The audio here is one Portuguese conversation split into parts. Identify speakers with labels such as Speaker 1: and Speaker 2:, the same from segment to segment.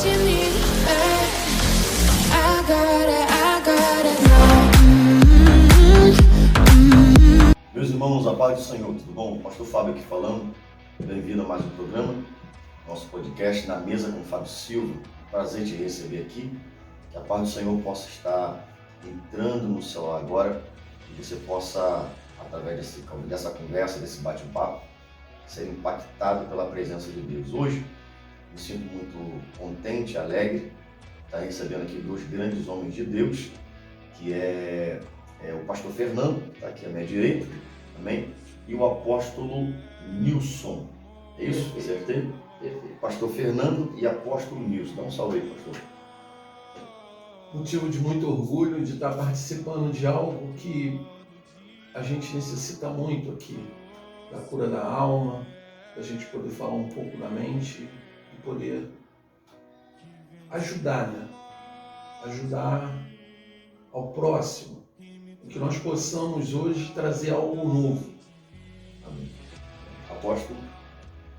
Speaker 1: you need. I got it now.
Speaker 2: Meus irmãos, a paz do Senhor, tudo bom? Pastor Fábio aqui falando. Bem-vindo a mais um programa, nosso podcast Na Mesa com o Fábio Silva. Prazer te receber aqui. Que a paz do Senhor possa estar entrando no seu lar agora e você possa, através dessa conversa, desse bate-papo, ser impactado pela presença de Deus. Hoje, me sinto muito contente, alegre, de estar recebendo aqui dois grandes homens de Deus, que é o pastor Fernando, que está aqui à minha direita, amém? E o apóstolo Nilson. É isso? Acertei?
Speaker 3: Perfeito.
Speaker 2: Pastor Fernando e apóstolo Nilson. Dá um salve aí, pastor.
Speaker 3: Motivo de muito orgulho de estar participando de algo que a gente necessita muito aqui, da cura da alma, da gente poder falar um pouco da mente e poder ajudar, né? Ajudar ao próximo, que nós possamos hoje trazer algo novo.
Speaker 2: Amém. Apóstolo.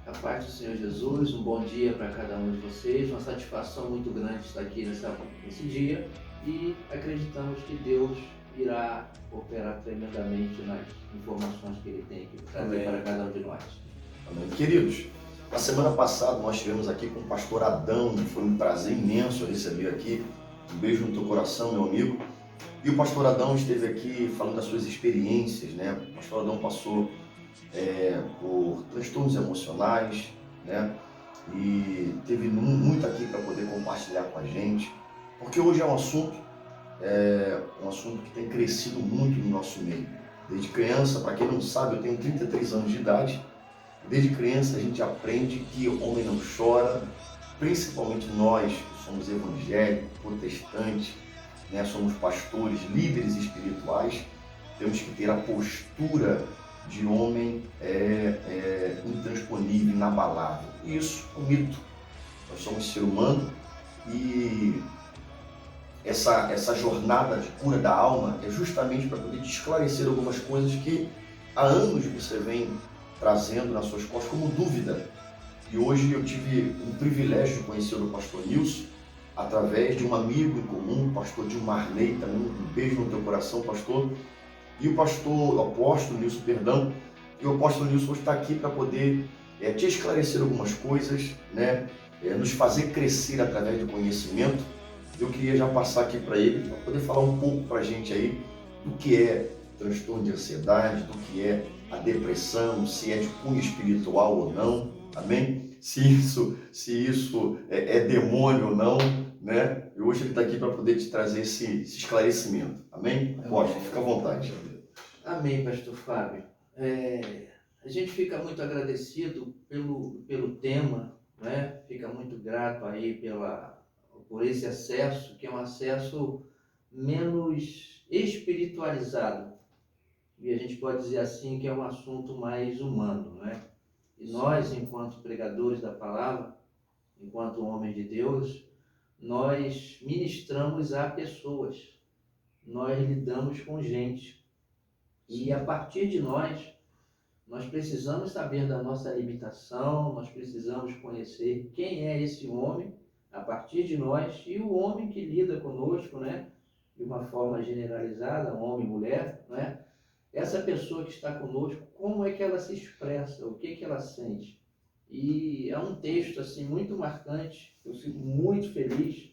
Speaker 4: A paz do Senhor Jesus, um bom dia para cada um de vocês, uma satisfação muito grande estar aqui nesse dia e acreditamos que Deus irá operar tremendamente nas informações que Ele tem aqui para trazer para cada um de nós.
Speaker 2: Amém. Queridos, na semana passada nós estivemos aqui com o pastor Adão, foi um prazer imenso receber aqui, um beijo no teu coração, meu amigo. E o pastor Adão esteve aqui falando das suas experiências, né? O pastor Adão passou por transtornos emocionais, né? E teve muito aqui para poder compartilhar com a gente, porque hoje é um assunto que tem crescido muito no nosso meio. Desde criança, para quem não sabe, eu tenho 33 anos de idade. Desde criança a gente aprende que o homem não chora, principalmente nós que somos evangélicos, protestantes, né? Somos pastores, líderes espirituais, temos que ter a postura de homem intransponível, inabalável. Isso é um mito. Nós somos ser humano e essa jornada de cura da alma é justamente para poder te esclarecer algumas coisas que há anos você vem trazendo nas suas costas como dúvida. E hoje eu tive o privilégio de conhecer o pastor Nilson através de um amigo em comum, o pastor Dilmarley, também um beijo no teu coração, pastor. E o apóstolo Nilson, perdão, e o apóstolo Nilson hoje está aqui para poder te esclarecer algumas coisas, né? Nos fazer crescer através do conhecimento. Eu queria já passar aqui para ele, para poder falar um pouco para a gente aí do que é transtorno de ansiedade, do que é a depressão, se é de cunho espiritual ou não, amém? Se isso é demônio ou não, né? E hoje ele está aqui para poder te trazer esse esclarecimento, amém? Apóstolo, fica à vontade.
Speaker 4: Amém, pastor Fábio. A gente fica muito agradecido pelo tema, né? Fica muito grato aí por esse acesso, que é um acesso menos espiritualizado. E a gente pode dizer assim que é um assunto mais humano, né? E nós, enquanto pregadores da palavra, enquanto homens de Deus, nós ministramos a pessoas, nós lidamos com gente. E a partir de nós precisamos saber da nossa limitação, nós precisamos conhecer quem é esse homem a partir de nós e o homem que lida conosco, né? De uma forma generalizada, homem e mulher, né? Essa pessoa que está conosco, como é que ela se expressa, o que ela sente. E é um texto assim muito marcante, eu fico muito feliz.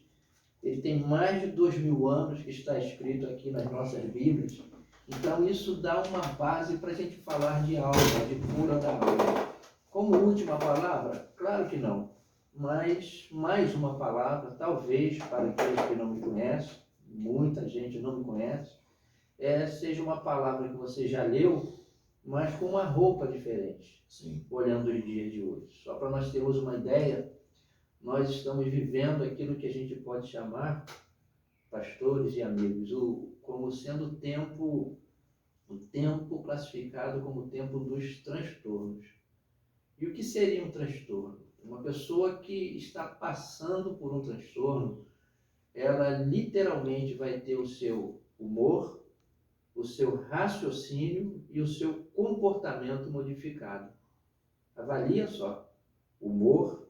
Speaker 4: Ele tem mais de 2000 anos que está escrito aqui nas nossas Bíblias. Então isso dá uma base para a gente falar de alma, de cura da alma. Como última palavra? Claro que não. Mas mais uma palavra, talvez para aqueles que não me conhecem, muita gente não me conhece, seja uma palavra que você já leu, mas com uma roupa diferente.
Speaker 2: Sim.
Speaker 4: Olhando os dias de hoje. Só para nós termos uma ideia, nós estamos vivendo aquilo que a gente pode chamar, pastores e amigos, como sendo o tempo classificado como o tempo dos transtornos. E o que seria um transtorno? Uma pessoa que está passando por um transtorno, ela literalmente vai ter o seu humor, o seu raciocínio e o seu comportamento modificado. Avalia só, humor,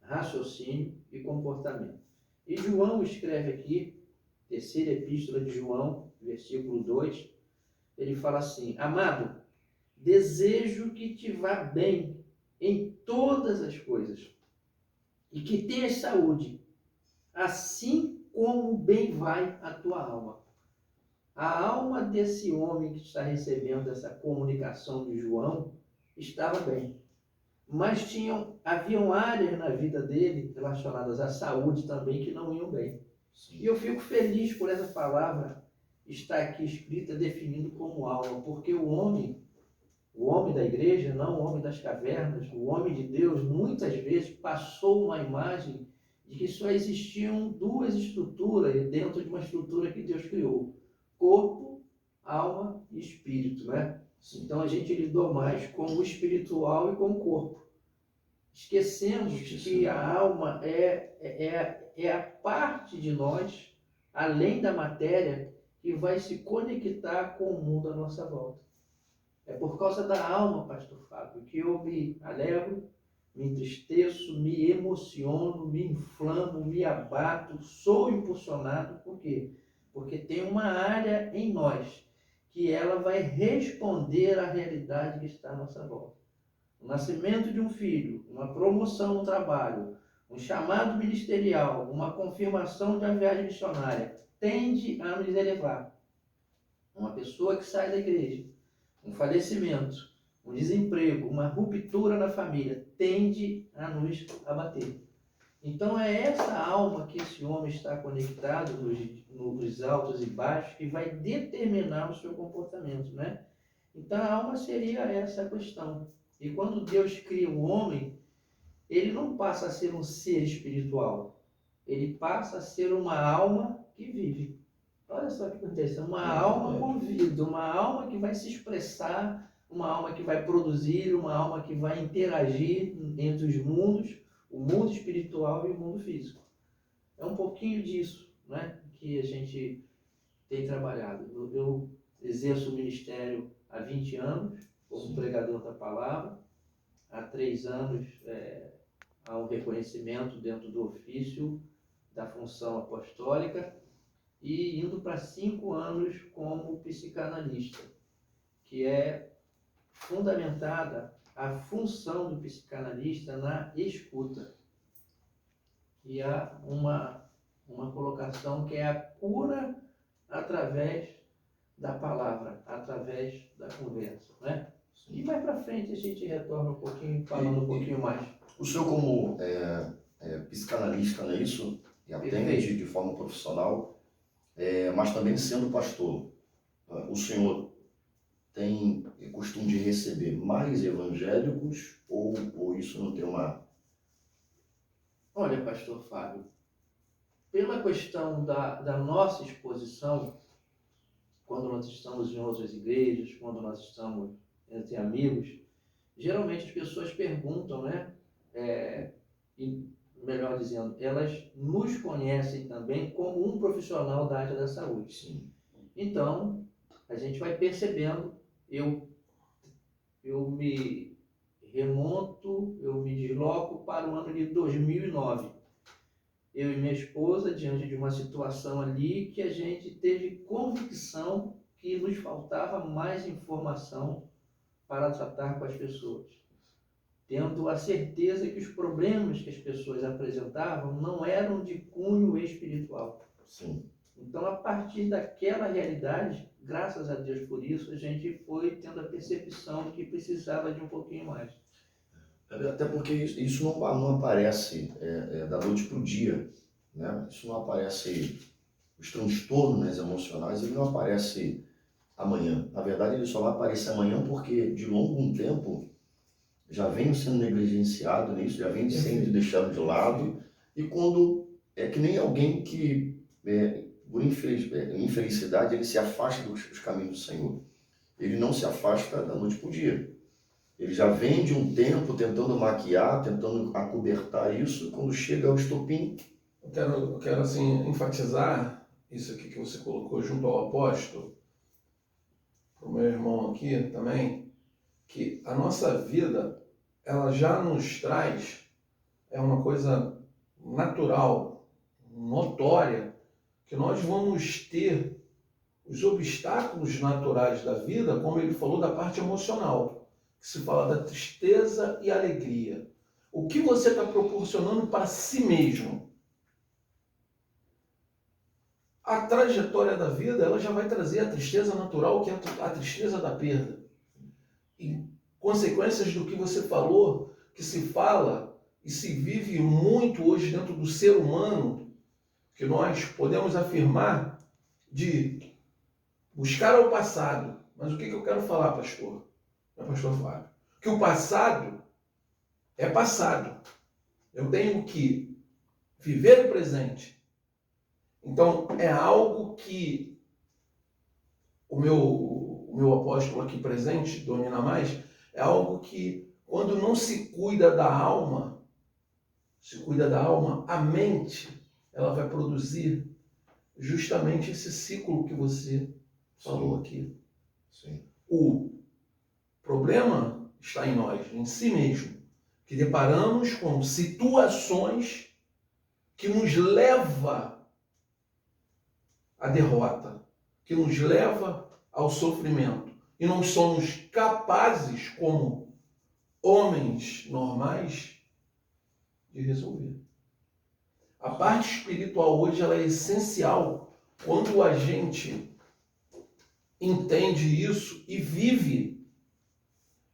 Speaker 4: raciocínio e comportamento. E João escreve aqui, terceira epístola de João, versículo 2, ele fala assim: amado, desejo que te vá bem em todas as coisas e que tenhas saúde, assim como bem vai a tua alma. A alma desse homem que está recebendo essa comunicação de João estava bem, mas haviam áreas na vida dele relacionadas à saúde também que não iam bem.
Speaker 2: Sim.
Speaker 4: E eu fico feliz por essa palavra estar aqui escrita definindo como alma, porque o homem da igreja, não o homem das cavernas, o homem de Deus, muitas vezes passou uma imagem de que só existiam duas estruturas dentro de uma estrutura que Deus criou: corpo, alma e espírito, né? Então a gente lidou mais com o espiritual e com o corpo. Esquecemos que a alma é a parte de nós, além da matéria, que vai se conectar com o mundo à nossa volta. É por causa da alma, pastor Fábio, que eu me alegro, me entristeço, me emociono, me inflamo, me abato, sou impulsionado. Por quê? Porque tem uma área em nós que ela vai responder à realidade que está à nossa volta. O nascimento de um filho, uma promoção no trabalho, um chamado ministerial, uma confirmação de uma viagem missionária, tende a nos elevar. Uma pessoa que sai da igreja, um falecimento, um desemprego, uma ruptura na família, tende a nos abater. Então é essa alma que esse homem está conectado nos altos e baixos que vai determinar o seu comportamento, né? Então a alma seria essa questão. E quando Deus cria o homem, ele não passa a ser um ser espiritual, ele passa a ser uma alma que vive. Olha só o que acontece, uma alma com vida, uma alma que vai se expressar, uma alma que vai produzir, uma alma que vai interagir entre os mundos, o mundo espiritual e o mundo físico. É um pouquinho disso, né, que a gente tem trabalhado. Eu exerço o ministério há 20 anos, como pregador da palavra. Há 3 anos há um reconhecimento dentro do ofício da função apostólica, e indo para 5 anos como psicanalista, que é fundamentada a função do psicanalista na escuta. E há uma colocação que é a cura através da palavra, através da conversa, né? E mais para frente a gente retorna um pouquinho, falando um pouquinho mais.
Speaker 2: O senhor como psicanalista, não é isso? E atende de forma profissional, mas também sendo pastor, o senhor tem costume de receber mais evangélicos ou isso não tem uma...
Speaker 4: Olha, pastor Fábio, pela questão da nossa exposição, quando nós estamos em outras igrejas, quando nós estamos entre amigos, geralmente as pessoas perguntam, né? E, melhor dizendo, elas nos conhecem também como um profissional da área da saúde.
Speaker 2: Sim.
Speaker 4: Então, a gente vai percebendo, eu me remonto, eu me desloco para o ano de 2009. Eu e minha esposa, diante de uma situação ali que a gente teve convicção que nos faltava mais informação para tratar com as pessoas, tendo a certeza que os problemas que as pessoas apresentavam não eram de cunho espiritual.
Speaker 2: Sim.
Speaker 4: Então, a partir daquela realidade, graças a Deus por isso, a gente foi tendo a percepção de que precisava de um pouquinho mais.
Speaker 2: Até porque isso não aparece da noite para o dia, né? Isso não aparece, os transtornos emocionais, ele não aparece amanhã. Na verdade, ele só vai aparecer amanhã porque de longo tempo já vem sendo negligenciado nisso, já vem sendo deixado de lado, e quando é que nem alguém que, por infelicidade, ele se afasta dos caminhos do Senhor. Ele não se afasta da noite para o dia. Ele já vem de um tempo tentando maquiar, tentando acobertar isso, quando chega ao estopim.
Speaker 3: Eu quero assim, enfatizar isso aqui que você colocou junto ao apóstolo, para o meu irmão aqui também, que a nossa vida, ela já nos traz é uma coisa natural, notória, que nós vamos ter os obstáculos naturais da vida, como ele falou, da parte emocional, que se fala da tristeza e alegria. O que você está proporcionando para si mesmo? A trajetória da vida, ela já vai trazer a tristeza natural, que é a tristeza da perda. E consequências do que você falou, que se fala e se vive muito hoje dentro do ser humano, que nós podemos afirmar de buscar ao passado. Mas o que eu quero falar, pastor? Pastor Fábio? Que o passado é passado. Eu tenho que viver o presente. Então, é algo que o meu apóstolo aqui presente, domina mais, é algo que, quando não se cuida da alma, a mente, ela vai produzir justamente esse ciclo que você falou aqui.
Speaker 2: Sim.
Speaker 3: O problema está em nós, em si mesmo, que deparamos com situações que nos leva à derrota, que nos leva ao sofrimento. E não somos capazes, como homens normais, de resolver. A parte espiritual hoje ela é essencial quando a gente entende isso e vive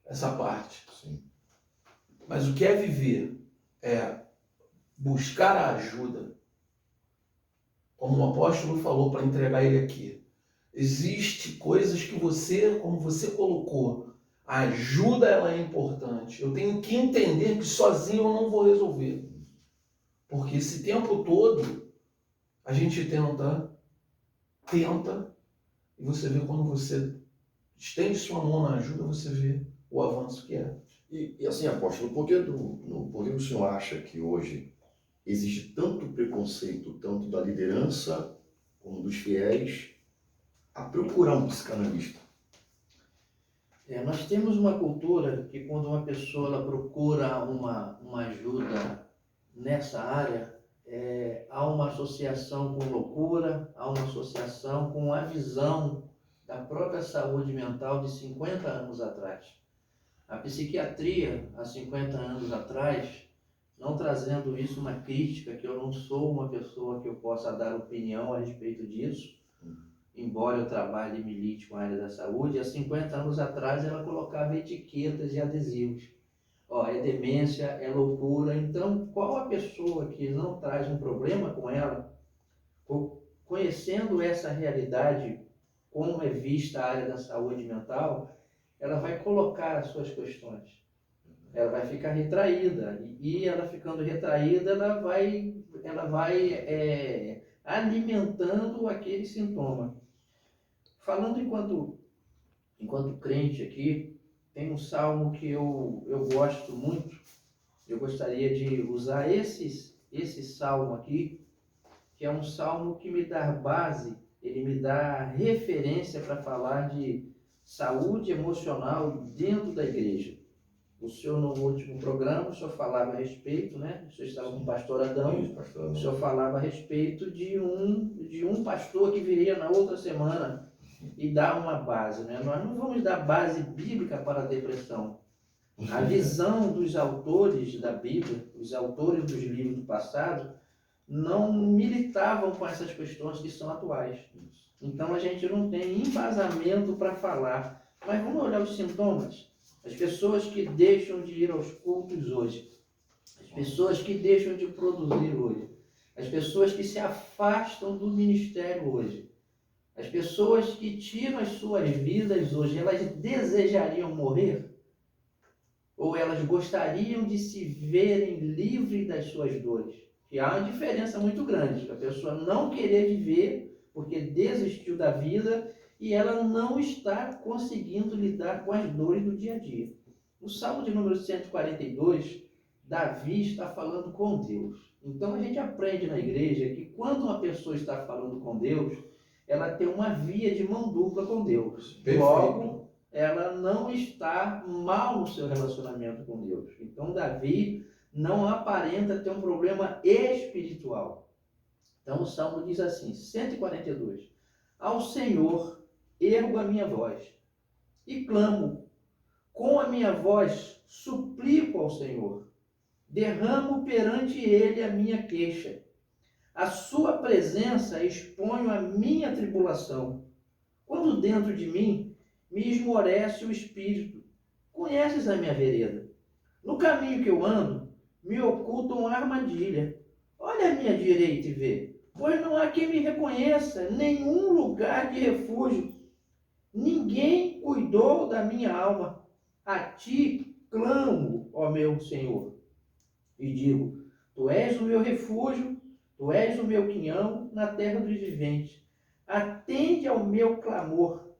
Speaker 3: essa parte.
Speaker 2: Sim.
Speaker 3: Mas o que é viver? É buscar a ajuda. Como o apóstolo falou para entregar ele aqui. Existe coisas que você, como você colocou, a ajuda ela é importante. Eu tenho que entender que sozinho eu não vou resolver. Porque esse tempo todo a gente tenta, e você vê quando você estende sua mão na ajuda, você vê o avanço que é.
Speaker 2: E assim, apóstolo, por que o senhor acha que hoje existe tanto preconceito, tanto da liderança como dos fiéis, a procurar um psicanalista?
Speaker 4: Nós temos uma cultura que quando uma pessoa ela procura uma ajuda nessa área, há uma associação com loucura, há uma associação com a visão da própria saúde mental de 50 anos atrás. A psiquiatria, há 50 anos atrás, não trazendo isso uma crítica, que eu não sou uma pessoa que eu possa dar opinião a respeito disso, embora eu trabalhe e milite com a área da saúde, há 50 anos atrás ela colocava etiquetas e adesivos. É demência, é loucura. Então, qual a pessoa que não traz um problema com ela, conhecendo essa realidade, como é vista a área da saúde mental, ela vai colocar as suas questões. Ela vai ficar retraída. E ela ficando retraída, ela vai alimentando aquele sintoma. Falando enquanto crente aqui, tem um salmo que eu gosto muito. Eu gostaria de usar esse salmo aqui, que é um salmo que me dá base, ele me dá referência para falar de saúde emocional dentro da igreja. O senhor, no último programa, o senhor falava a respeito, né? O senhor estava com o pastor Adão, o senhor falava a respeito de um pastor que viria na outra semana e dar uma base, né? Nós não vamos dar base bíblica para a depressão. A visão dos autores da Bíblia, os autores dos livros do passado, não militavam com essas questões que são atuais. Então a gente não tem embasamento para falar. Mas vamos olhar os sintomas. As pessoas que deixam de ir aos cultos hoje, as pessoas que deixam de produzir hoje, as pessoas que se afastam do ministério hoje, as pessoas que tiram as suas vidas hoje, elas desejariam morrer? Ou elas gostariam de se verem livres das suas dores? E há uma diferença muito grande, a pessoa não querer viver porque desistiu da vida e ela não está conseguindo lidar com as dores do dia a dia. No Salmo de número 142, Davi está falando com Deus. Então a gente aprende na igreja que quando uma pessoa está falando com Deus, ela tem uma via de mão dupla com Deus.
Speaker 3: Perfeito.
Speaker 4: Logo, ela não está mal no seu relacionamento com Deus. Então Davi não aparenta ter um problema espiritual. Então o Salmo diz assim, 142, ao Senhor ergo a minha voz e clamo, com a minha voz suplico ao Senhor, derramo perante ele a minha queixa, a sua presença exponho a minha tribulação. Quando dentro de mim me esmorece o espírito, conheces a minha vereda. No caminho que eu ando, me ocultam uma armadilha. Olha à minha direita e vê, pois não há quem me reconheça, nenhum lugar de refúgio. Ninguém cuidou da minha alma. A ti clamo, ó meu Senhor, e digo, tu és o meu refúgio, tu és o meu quinhão na terra dos viventes. Atende ao meu clamor,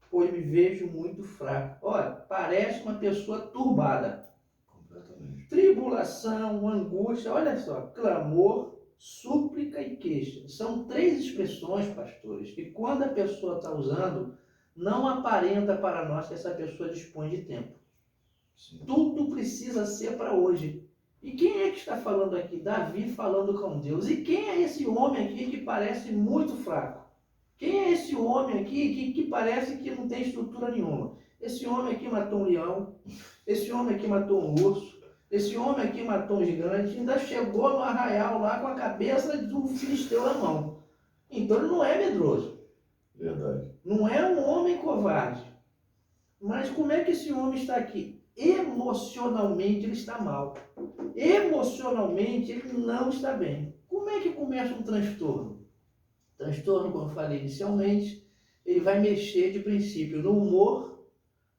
Speaker 4: pois me vejo muito fraco. Olha, parece uma pessoa turbada.
Speaker 2: Completamente.
Speaker 4: Tribulação, angústia, olha só, clamor, súplica e queixa. São 3 expressões, pastores, que quando a pessoa está usando, não aparenta para nós que essa pessoa dispõe de tempo.
Speaker 2: Sim.
Speaker 4: Tudo precisa ser para hoje. E quem é que está falando aqui? Davi falando com Deus. E quem é esse homem aqui que parece muito fraco? Quem é esse homem aqui que parece que não tem estrutura nenhuma? Esse homem aqui matou um leão, esse homem aqui matou um urso, esse homem aqui matou um gigante, ainda chegou no arraial lá com a cabeça do filisteu na mão. Então ele não é medroso.
Speaker 2: Verdade.
Speaker 4: Não é um homem covarde. Mas como é que esse homem está aqui? Emocionalmente ele está mal. Emocionalmente ele não está bem. Como é que começa um transtorno? Transtorno, como eu falei inicialmente, ele vai mexer de princípio no humor,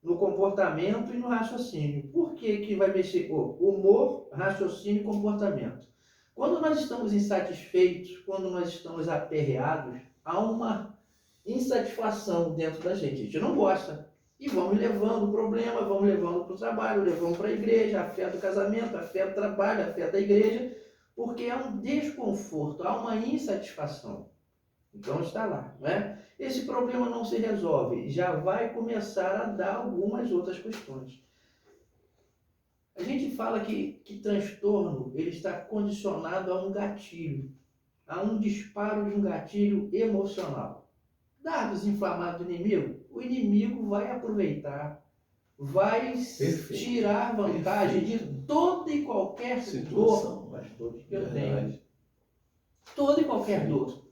Speaker 4: no comportamento e no raciocínio. Por que vai mexer com humor, raciocínio e comportamento? Quando nós estamos insatisfeitos, quando nós estamos aperreados, há uma insatisfação dentro da gente. A gente não gosta. E vamos levando o problema, vamos levando para o trabalho, levamos para a igreja, afeta o casamento, afeta o trabalho, afeta a igreja, porque há um desconforto, há uma insatisfação. Então está lá, né? Esse problema não se resolve, já vai começar a dar algumas outras questões. A gente fala que transtorno ele está condicionado a um gatilho, a um disparo de um gatilho emocional. Dados inflamados do inimigo, o inimigo vai aproveitar, vai tirar vantagem de toda e qualquer dor, pastor, que eu tenho. Toda e qualquer dor.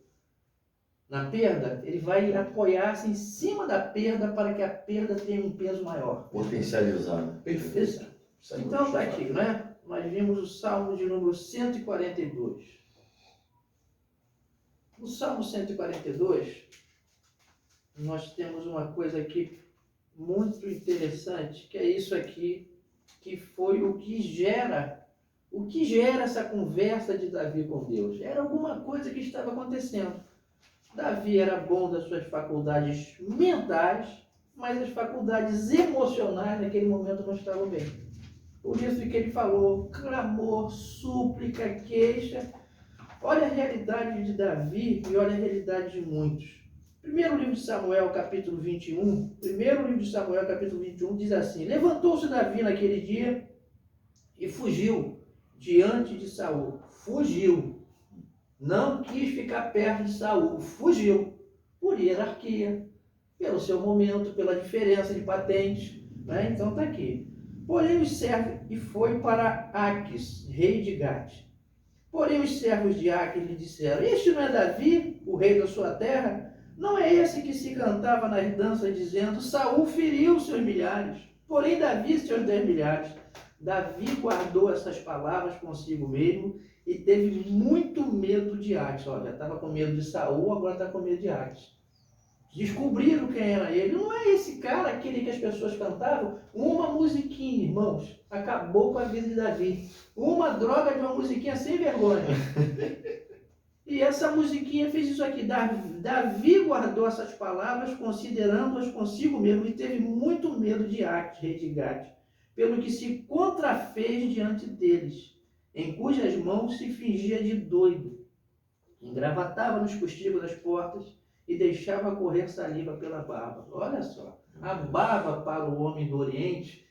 Speaker 4: Na perda, ele vai apoiar-se em cima da perda para que a perda tenha um peso maior.
Speaker 2: Potencializar.
Speaker 4: Perfeito. Então está aqui, né? Nós vimos o Salmo de número 142. No Salmo 142, nós temos uma coisa aqui muito interessante, que é isso aqui, que foi o que gera essa conversa de Davi com Deus. Era alguma coisa que estava acontecendo. Davi era bom das suas faculdades mentais, mas as faculdades emocionais naquele momento não estavam bem. Por isso que ele falou, clamor, súplica, queixa. Olha a realidade de Davi e olha a realidade de muitos. Primeiro livro de Samuel, capítulo 21, diz assim, levantou-se Davi naquele dia e fugiu diante de Saul. Fugiu. Não quis ficar perto de Saul, fugiu, por hierarquia, pelo seu momento, pela diferença de patentes, né? Então está aqui. Porém os servos, e foi para Aquis, rei de Gate. Porém os servos de Aquis lhe disseram, este não é Davi, o rei da sua terra? Não é esse que se cantava nas danças dizendo, Saul feriu seus milhares, porém Davi seus 10 milhares. Davi guardou essas palavras consigo mesmo e teve muito medo de Aquis. Olha, já estava com medo de Saul, agora está com medo de Aquis. Descobriram quem era ele. Não é esse cara, aquele que as pessoas cantavam? Uma musiquinha, irmãos, acabou com a vida de Davi. Uma droga de uma musiquinha sem vergonha. E essa musiquinha fez isso aqui. Davi guardou essas palavras, considerando-as consigo mesmo, e teve muito medo de Aquis, rei de Gate, pelo que se contrafez diante deles, em cujas mãos se fingia de doido, engravatava nos postigos das portas e deixava correr saliva pela barba. Olha só, a barba para o homem do Oriente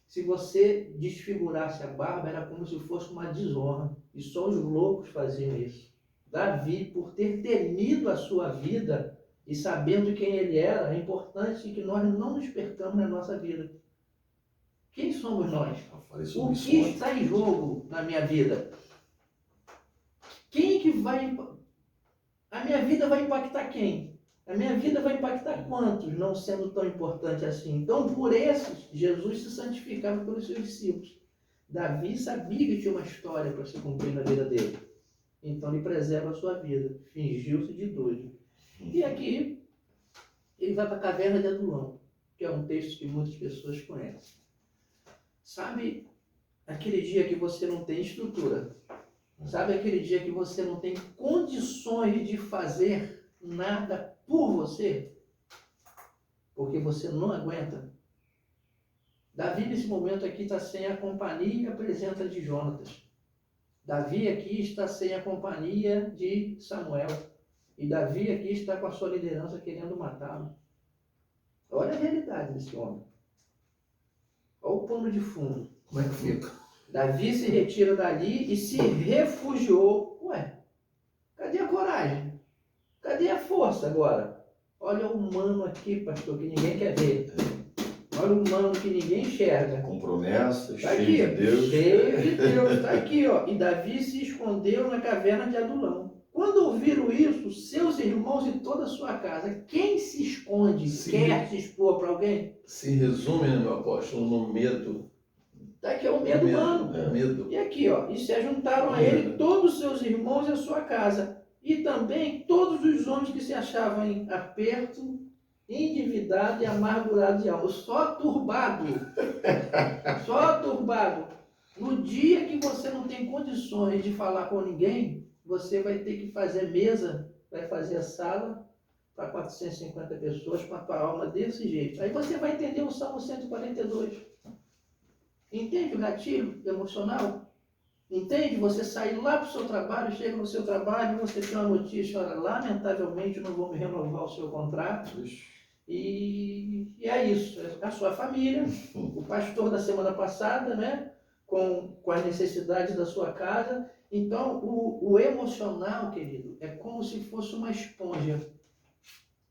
Speaker 4: Se você desfigurasse a barba, era como se fosse uma desonra. E só os loucos faziam isso. Davi, por ter temido a sua vida e sabendo quem ele era, é importante que nós não nos percamos na nossa vida. Quem somos nós?
Speaker 2: Eu falei sobre
Speaker 4: O
Speaker 2: isso
Speaker 4: que
Speaker 2: ontem.
Speaker 4: está em jogo na minha vida? Quem que vai... A minha vida vai impactar quem? A minha vida vai impactar quantos, não sendo tão importante assim? Então, por esses, Jesus se santificava pelos seus discípulos. Davi sabia que tinha uma história para se cumprir na vida dele. Então, ele preserva a sua vida. Fingiu-se de doido. E aqui, ele vai para a caverna de Adulão, que é um texto que muitas pessoas conhecem. Sabe aquele dia que você não tem estrutura? Sabe aquele dia que você não tem condições de fazer nada por você? Porque você não aguenta. Davi, nesse momento aqui, está sem a companhia e a presença de Jonatas. Davi aqui está sem a companhia de Samuel. E Davi aqui está com a sua liderança querendo matá-lo. Olha a realidade desse homem. Olha o pano de fundo.
Speaker 3: Como é que fica?
Speaker 4: Davi se retira dali e se refugiou. Ué, cadê a coragem? Cadê a força agora? Olha o humano aqui, pastor, que ninguém quer ver. Olha o humano que ninguém enxerga.
Speaker 2: Com promessas,
Speaker 4: Está
Speaker 2: cheio
Speaker 4: aqui,
Speaker 2: de Deus.
Speaker 4: cheio de Deus. Está aqui, ó. E Davi se escondeu na caverna de Adulão. Quando ouviram isso, seus irmãos e toda a sua casa, quem se esconde,
Speaker 3: Sim.
Speaker 4: quer se expor para alguém?
Speaker 3: Se resume, né, meu apóstolo, no medo.
Speaker 4: Está aqui, é o medo humano.
Speaker 3: Medo.
Speaker 4: E aqui, ó, e se ajuntaram a ele todos os seus irmãos e a sua casa, e também todos os homens que se achavam em aperto, endividado e amargurado de alma. Só turbado. Só turbado. No dia que você não tem condições de falar com ninguém, você vai ter que fazer mesa, vai fazer a sala para 450 pessoas com a tua alma desse jeito. Aí você vai entender o Salmo 142. Entende o gatilho emocional? Entende? Você sair lá para o seu trabalho, chega no seu trabalho, você tem uma notícia, olha, lamentavelmente não vou me renovar o seu contrato. E é isso, é a sua família, o pastor da semana passada, né? Com as necessidades da sua casa. Então, o emocional, querido, é como se fosse uma esponja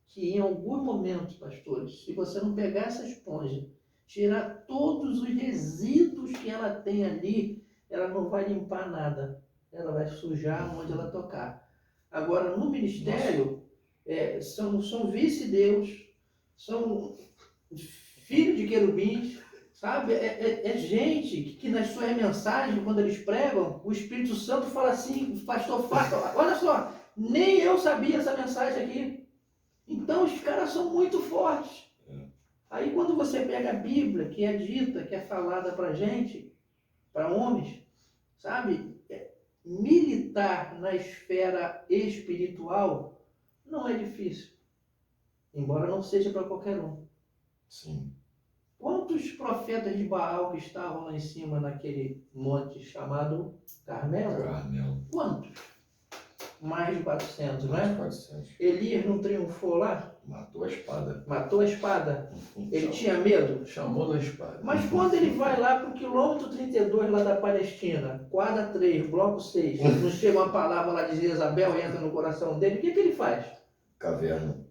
Speaker 4: que em alguns momentos, pastores, se você não pegar essa esponja, tirar todos os resíduos que ela tem ali, ela não vai limpar nada. Ela vai sujar onde ela tocar. Agora, no ministério, são vice-deus, são filhos de querubins, sabe? É gente que nas suas mensagens, quando eles pregam, o Espírito Santo fala assim, pastor, olha só, nem eu sabia essa mensagem aqui. Então, os caras são muito fortes. Aí, quando você pega a Bíblia, que é dita, que é falada para gente, para homens, sabe? Militar na esfera espiritual não é difícil. Embora não seja para qualquer um.
Speaker 2: Sim.
Speaker 4: Quantos profetas de Baal que estavam lá em cima naquele monte chamado Carmelo?
Speaker 2: Carmelo.
Speaker 4: Quantos? Mais de 400, não
Speaker 2: Mais
Speaker 4: é?
Speaker 2: de 400.
Speaker 4: Elias não triunfou lá?
Speaker 2: Matou a espada.
Speaker 4: Matou a espada. Ele tinha medo?
Speaker 3: Chamou na espada.
Speaker 4: Mas quando ele vai lá para o quilômetro 32 lá da Palestina, quadra 3, bloco 6, não chega uma palavra lá de Jezabel e entra no coração dele, o que ele faz?
Speaker 2: Caverna.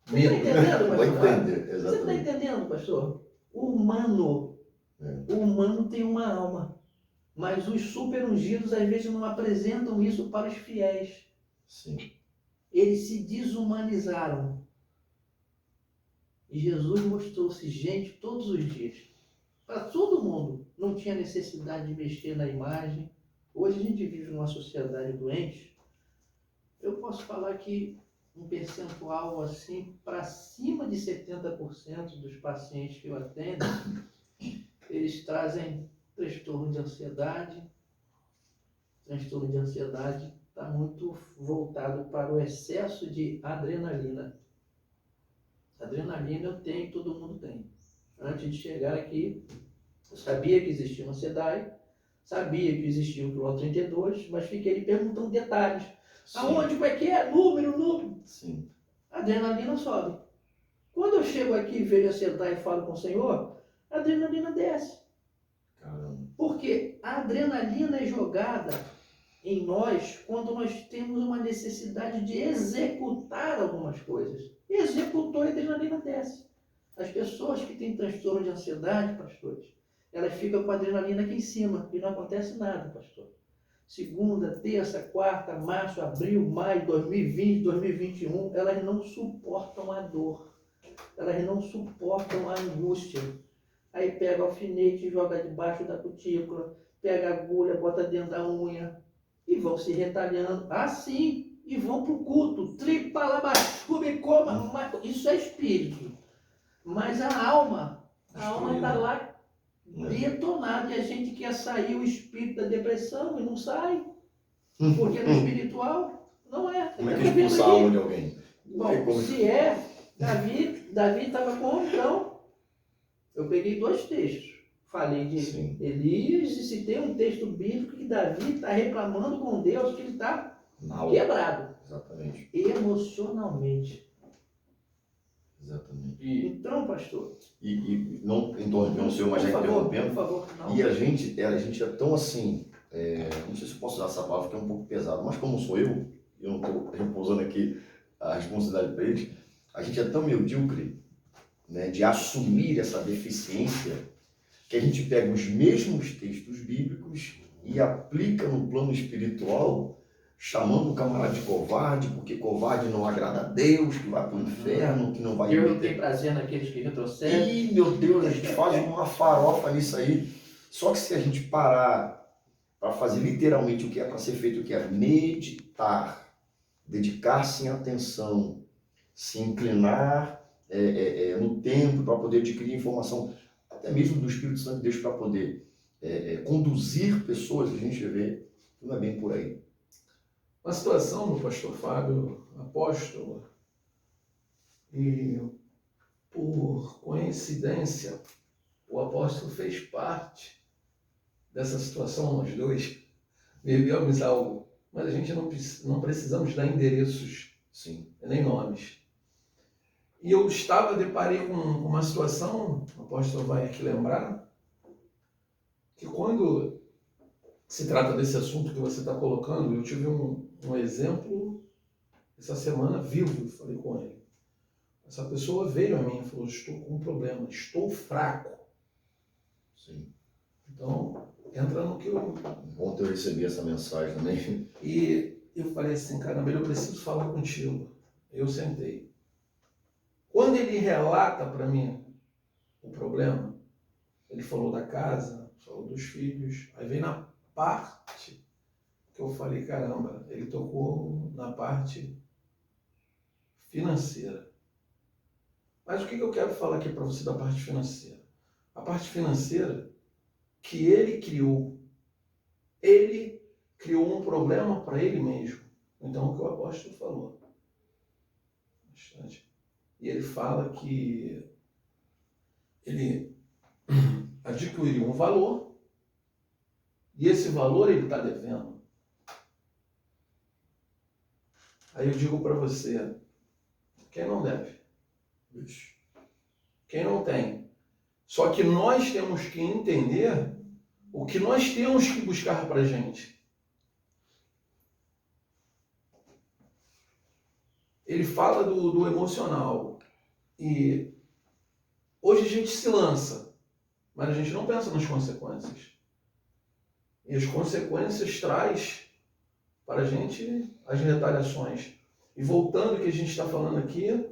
Speaker 4: Você está entendendo,
Speaker 2: Vai
Speaker 4: pastor?
Speaker 2: entender,
Speaker 4: Você está
Speaker 2: exatamente.
Speaker 4: entendendo, pastor? O humano tem uma alma, mas os super ungidos às vezes não apresentam isso para os fiéis.
Speaker 2: Sim.
Speaker 4: Eles se desumanizaram. E Jesus mostrou-se gente todos os dias. Para todo mundo. Não tinha necessidade de mexer na imagem. Hoje a gente vive numa sociedade doente. Eu posso falar que um percentual assim, para cima de 70% dos pacientes que eu atendo, eles trazem transtorno de ansiedade. Transtorno de ansiedade está muito voltado para o excesso de adrenalina. Adrenalina eu tenho, todo mundo tem. Antes de chegar aqui, eu sabia que existia uma SEDAI, sabia que existia o quilômetro 32, mas fiquei lhe perguntando detalhes.
Speaker 2: Sim.
Speaker 4: Aonde, como é que é? Número.
Speaker 2: Sim.
Speaker 4: A adrenalina sobe. Quando eu chego aqui e vejo a SEDAI e falo com o Senhor, a adrenalina desce.
Speaker 2: Caramba.
Speaker 4: Porque a adrenalina é jogada em nós quando nós temos uma necessidade de executar algumas coisas. Executou, a adrenalina desce. As pessoas que têm transtorno de ansiedade, pastores, elas ficam com a adrenalina aqui em cima e não acontece nada, pastor. Segunda, terça, quarta, março, abril, maio, 2020, 2021, elas não suportam a dor. Elas não suportam a angústia. Aí pega o alfinete, joga debaixo da cutícula, pega a agulha, bota dentro da unha e vão se retalhando assim e vão para o culto. Tripalabascume, coma. Isso é espírito. Mas a alma está lá detonada e a gente quer sair o espírito da depressão e não sai. Porque no espiritual não é.
Speaker 2: Como é que expulsa a alma de alguém?
Speaker 4: Bom, se é, Davi estava com então. Eu peguei 2 textos. Falei de
Speaker 2: Sim.
Speaker 4: Elias e citei um texto bíblico que Davi está reclamando com Deus que ele está quebrado.
Speaker 2: Exatamente.
Speaker 4: Emocionalmente.
Speaker 2: Exatamente.
Speaker 4: Então, pastor.
Speaker 2: E não interrompendo o senhor, mas já interrompendo.
Speaker 4: Por favor, não.
Speaker 2: E a gente é tão assim, não sei se eu posso usar essa palavra, porque é um pouco pesado, mas como sou eu não estou repousando aqui a responsabilidade para eles, a gente é tão medíocre, né, de assumir essa deficiência, que a gente pega os mesmos textos bíblicos e aplica no plano espiritual, chamando o camarada de covarde, porque covarde não agrada a Deus, que vai para o inferno, que não vai...
Speaker 4: Deus não tem prazer naqueles que retrocedem.
Speaker 2: Ih, meu Deus, a gente faz uma farofa nisso aí. Só que se a gente parar para fazer literalmente o que é para ser feito, o que é meditar, dedicar-se em atenção, se inclinar no tempo para poder adquirir informação, até mesmo do Espírito Santo de Deus para poder conduzir pessoas, a gente vê, não é bem por aí.
Speaker 3: Uma situação do pastor Fábio, apóstolo, e por coincidência, o apóstolo fez parte dessa situação, nós dois vivemos algo, mas a gente não precisamos dar endereços,
Speaker 2: sim,
Speaker 3: nem nomes. E eu deparei com uma situação, o apóstolo vai aqui lembrar, que quando se trata desse assunto que você está colocando, eu tive um exemplo essa semana vivo, falei com ele. Essa pessoa veio a mim e falou, estou com um problema, estou fraco.
Speaker 2: sim.
Speaker 3: Então, entra no que eu...
Speaker 2: Ontem eu recebi essa mensagem também.
Speaker 3: E eu falei assim, caramba, eu preciso falar contigo. Eu sentei. Quando ele relata para mim o problema, ele falou da casa, falou dos filhos, aí vem na parte que eu falei, caramba, ele tocou na parte financeira. Mas o que eu quero falar aqui para você da parte financeira? A parte financeira que ele criou um problema para ele mesmo. Então, o que o apóstolo falou. Bastante. E ele fala que ele adquiriu um valor e esse valor ele está devendo. Aí eu digo para você, quem não deve? Quem não tem? Só que nós temos que entender o que nós temos que buscar para a gente. Ele fala do emocional. E hoje a gente se lança, mas a gente não pensa nas consequências. E as consequências traz para a gente as retaliações. E voltando ao que a gente está falando aqui,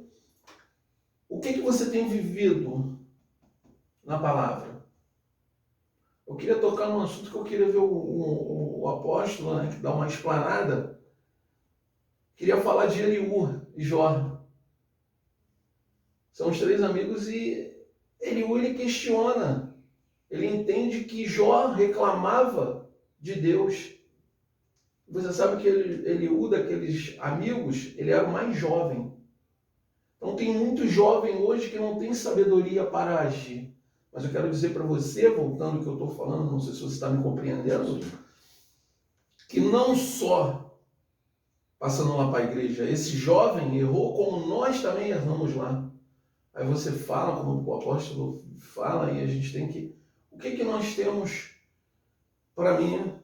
Speaker 3: o que você tem vivido na palavra? Eu queria tocar num assunto que eu queria ver o apóstolo, né, que dá uma explanada. Queria falar de Eliú e Jó. São os 3 amigos e Eliú ele questiona. Ele entende que Jó reclamava de Deus. Você sabe que Eliú, daqueles amigos, ele era o mais jovem. Então tem muito jovem hoje que não tem sabedoria para agir. Mas eu quero dizer para você, voltando ao que eu estou falando, não sei se você está me compreendendo, que não só passando lá para a igreja, esse jovem errou como nós também erramos lá. Aí você fala, como o apóstolo fala, e a gente tem que... O que que nós temos, para mim,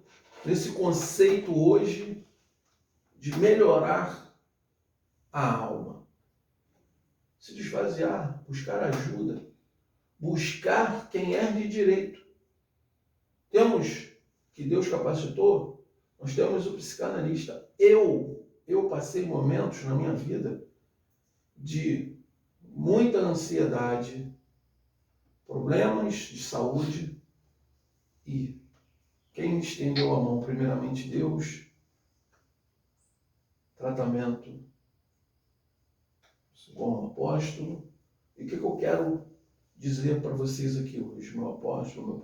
Speaker 3: nesse conceito hoje de melhorar a alma? Se esvaziar, buscar ajuda, buscar quem é de direito. Temos, que Deus capacitou, nós temos o psicanalista. Eu passei momentos na minha vida de muita ansiedade, problemas de saúde, e quem me estendeu a mão, primeiramente Deus, tratamento com o apóstolo. E o que eu quero dizer para vocês aqui hoje, meu apóstolo, meu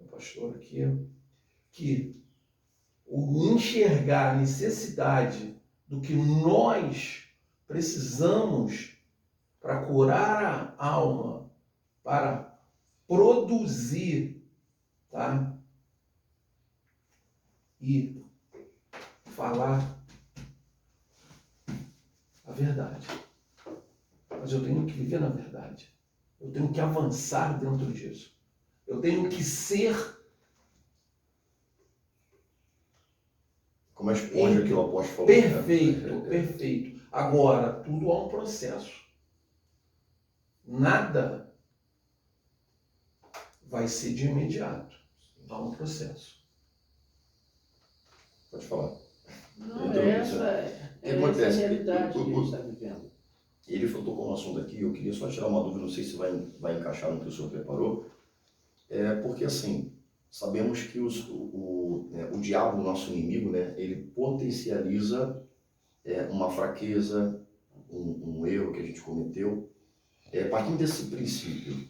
Speaker 3: pastor aqui, que o enxergar a necessidade do que nós precisamos para curar a alma, para produzir, tá? E falar a verdade. Mas eu tenho que viver na verdade. Eu tenho que avançar dentro disso. Eu tenho que ser...
Speaker 2: Como a esponja que o apóstolo falou.
Speaker 3: Perfeito, perfeito. Agora, tudo há um processo. Nada vai ser de imediato. Há um processo.
Speaker 2: Pode falar.
Speaker 4: Não,
Speaker 2: Então,
Speaker 4: essa é a
Speaker 2: acontece?
Speaker 4: realidade que a gente está vivendo.
Speaker 2: Ele tocou um assunto aqui, eu queria só tirar uma dúvida, não sei se vai encaixar no que o senhor preparou. Porque assim, sabemos que o diabo, o nosso inimigo, né, ele potencializa uma fraqueza, um erro que a gente cometeu. Partindo desse princípio,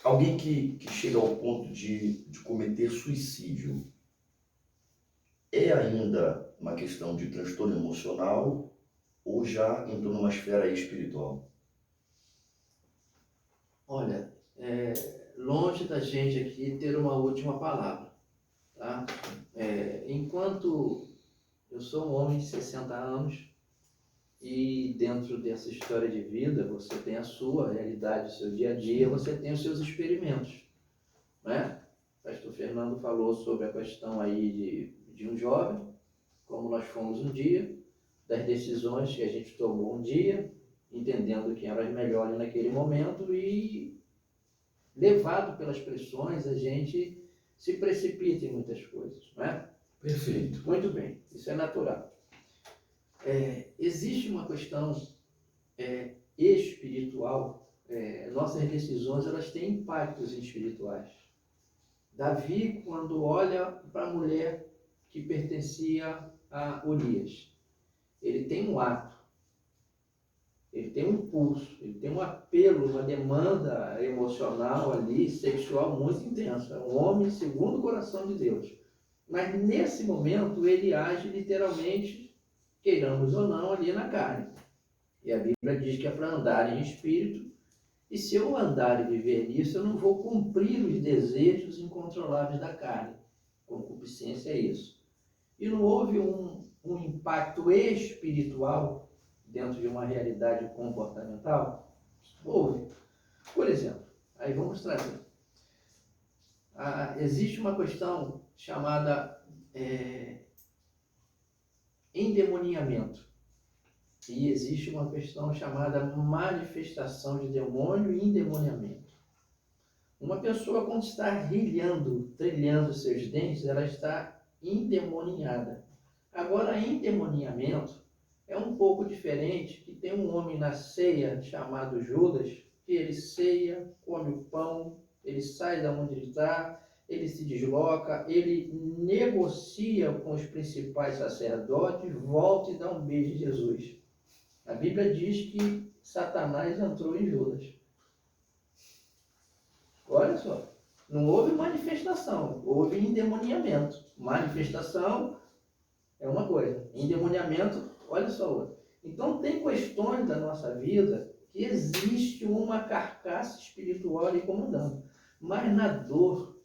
Speaker 2: alguém que chega ao ponto de cometer suicídio, é ainda uma questão de transtorno emocional ou já entrou numa esfera espiritual?
Speaker 4: Olha, longe da gente aqui ter uma última palavra, tá? Enquanto eu sou um homem de 60 anos e dentro dessa história de vida você tem a sua realidade, o seu dia a dia, você tem os seus experimentos, né? O pastor Fernando falou sobre a questão aí de um jovem, como nós fomos um dia, das decisões que a gente tomou um dia, entendendo que eram as melhores naquele momento e levado pelas pressões, a gente se precipita em muitas coisas, não é?
Speaker 3: Perfeito.
Speaker 4: Muito bem, isso é natural. Existe uma questão espiritual, nossas decisões elas têm impactos espirituais. Davi, quando olha para a mulher que pertencia a Urias, ele tem um ato, ele tem um impulso, ele tem um apelo, uma demanda emocional ali, sexual muito intensa. Um homem segundo o coração de Deus. Mas nesse momento ele age literalmente, queiramos ou não, ali na carne. E a Bíblia diz que é para andar em espírito, e se eu andar e viver nisso, eu não vou cumprir os desejos incontroláveis da carne. Concupiscência é isso. E não houve um impacto espiritual dentro de uma realidade comportamental? Houve. Por exemplo, aí vamos trazer. Existe uma questão chamada endemoniamento. E existe uma questão chamada manifestação de demônio e endemoniamento. Uma pessoa, quando está trilhando seus dentes, ela está endemoniada. Agora, endemoniamento é um pouco diferente, que tem um homem na ceia chamado Judas, que ele ceia, come o pão, ele sai da onde ele está, ele se desloca, ele negocia com os principais sacerdotes, volta e dá um beijo em Jesus. A Bíblia diz que Satanás entrou em Judas. Olha só, não houve manifestação, houve endemoniamento. Manifestação é uma coisa, endemoniamento, olha só outra. Então tem questões da nossa vida que existe uma carcaça espiritual ali comandando. Mas na dor,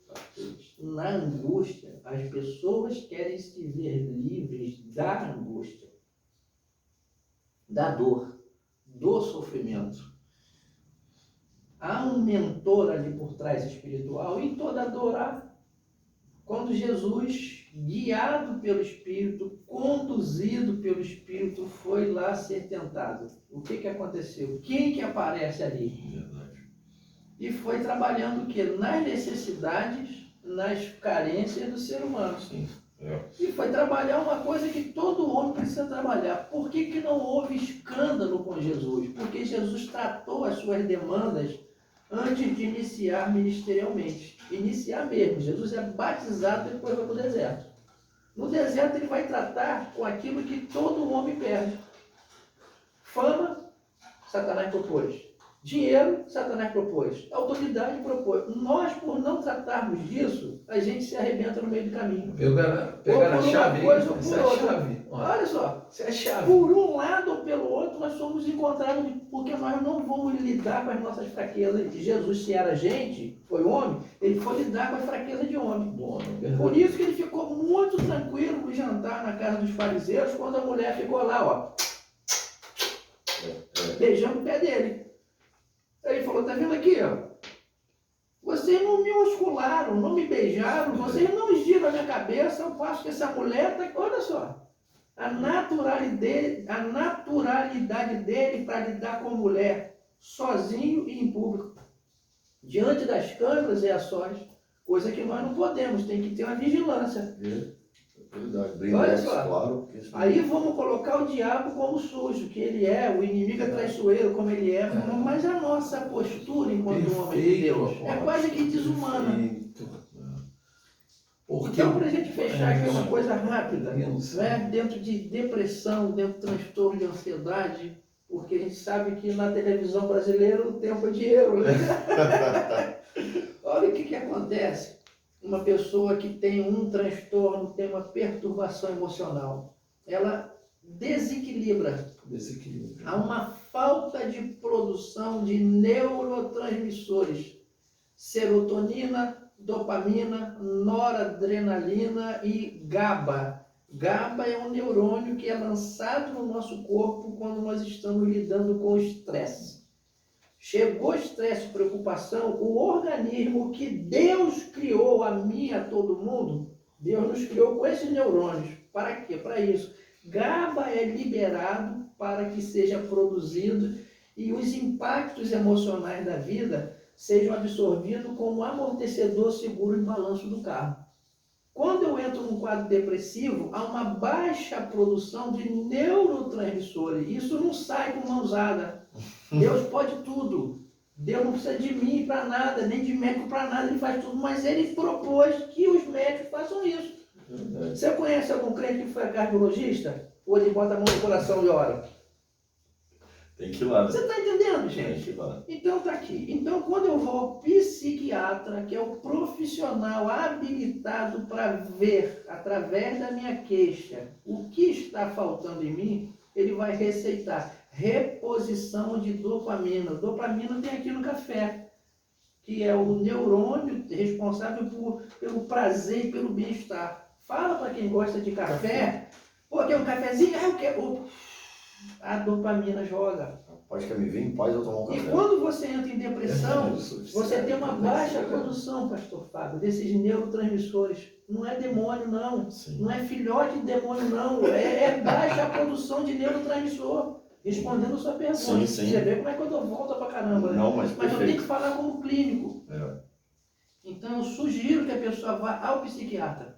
Speaker 4: na angústia, as pessoas querem se ver livres da angústia, da dor, do sofrimento. Há um mentor ali por trás espiritual e toda dor há. Quando Jesus, guiado pelo Espírito, conduzido pelo Espírito, foi lá ser tentado. O que aconteceu? Quem que aparece ali?
Speaker 3: Verdade.
Speaker 4: E foi trabalhando o quê? Nas necessidades, nas carências do ser humano.
Speaker 3: Sim.
Speaker 4: E foi trabalhar uma coisa que todo homem precisa trabalhar. Por que não houve escândalo com Jesus? Porque Jesus tratou as suas demandas antes de iniciar ministerialmente. Iniciar mesmo. Jesus é batizado e depois vai para o deserto. No deserto ele vai tratar com aquilo que todo homem perde. Fama, Satanás propôs. Dinheiro, Satanás propôs. Autoridade propôs. Nós, por não tratarmos disso, a gente se arrebenta no meio do caminho.
Speaker 3: Pegar a chave,
Speaker 4: coisa ou
Speaker 3: essa
Speaker 4: por
Speaker 3: é a
Speaker 4: outra.
Speaker 3: chave.
Speaker 4: Olha só.
Speaker 3: Essa é a chave.
Speaker 4: Por um lado ou pelo outro, nós somos encontrados, porque nós não vamos lidar com as nossas fraquezas. Jesus, se era gente, foi homem, ele foi lidar com as fraquezas de homem. Por isso que ele ficou muito tranquilo no jantar na casa dos fariseus, quando a mulher ficou lá, ó, beijando o pé dele. Aí ele falou, tá vendo aqui, ó? Vocês não me muscularam, não me beijaram, vocês não giram a minha cabeça, eu acho que essa mulher tá... Olha só. A naturalidade dele para lidar com a mulher, sozinho e em público, diante das câmeras e ações, coisa que nós não podemos, tem que ter uma vigilância.
Speaker 2: Verdade.
Speaker 4: Olha só.
Speaker 2: Claro.
Speaker 4: Aí vamos colocar o diabo como sujo, que ele é, o inimigo é traiçoeiro, como ele é, mas a nossa postura enquanto homem de Deus é quase que desumana. Então, para a gente fechar aqui uma coisa rápida, né? Dentro de depressão, dentro de transtorno de ansiedade, porque a gente sabe que na televisão brasileira o tempo é dinheiro, né? Olha o que acontece. Uma pessoa que tem um transtorno, tem uma perturbação emocional, ela desequilibra. Há uma falta de produção de neurotransmissores, serotonina, dopamina, noradrenalina e GABA. GABA é um neurônio que é lançado no nosso corpo quando nós estamos lidando com o estresse. Chegou estresse, preocupação, o organismo que Deus criou a mim, a todo mundo, Deus nos criou com esses neurônios. Para quê? Para isso. GABA é liberado para que seja produzido e os impactos emocionais da vida sejam absorvidos como amortecedor seguro e balanço do carro. Quando eu entro num quadro depressivo, há uma baixa produção de neurotransmissores. Isso não sai com mãozada. Deus pode tudo. Deus não precisa de mim para nada, nem de médico para nada, ele faz tudo. Mas ele propôs que os médicos façam isso. Você conhece algum crente que foi cardiologista? Ou ele bota a mão no coração e ora?
Speaker 2: Tem que ir lá, né?
Speaker 4: Você está entendendo, gente?
Speaker 2: Tem que ir lá.
Speaker 4: Então tá aqui. Então quando eu vou ao psiquiatra, que é o profissional habilitado para ver, através da minha queixa, o que está faltando em mim, ele vai receitar reposição de dopamina. Dopamina tem aqui no café, que é o neurônio responsável pelo prazer e pelo bem-estar. Fala para quem gosta de café, pô, quer um cafezinho? Eu quero. A dopamina joga.
Speaker 2: Pode que me vir em paz eu tomar um
Speaker 4: E
Speaker 2: café.
Speaker 4: quando você entra em depressão, você tem uma baixa produção, pastor Fábio, desses neurotransmissores. Não é demônio, não.
Speaker 2: Sim.
Speaker 4: Não é filhote de demônio, não. É baixa a produção de neurotransmissor. Respondendo a sua pergunta.
Speaker 2: Sim, sim.
Speaker 4: Você vê como é que eu dou volta pra caramba, né?
Speaker 2: Não, mas
Speaker 4: eu tenho que
Speaker 2: perfeito.
Speaker 4: falar como clínico.
Speaker 2: É.
Speaker 4: Então eu sugiro que a pessoa vá ao psiquiatra.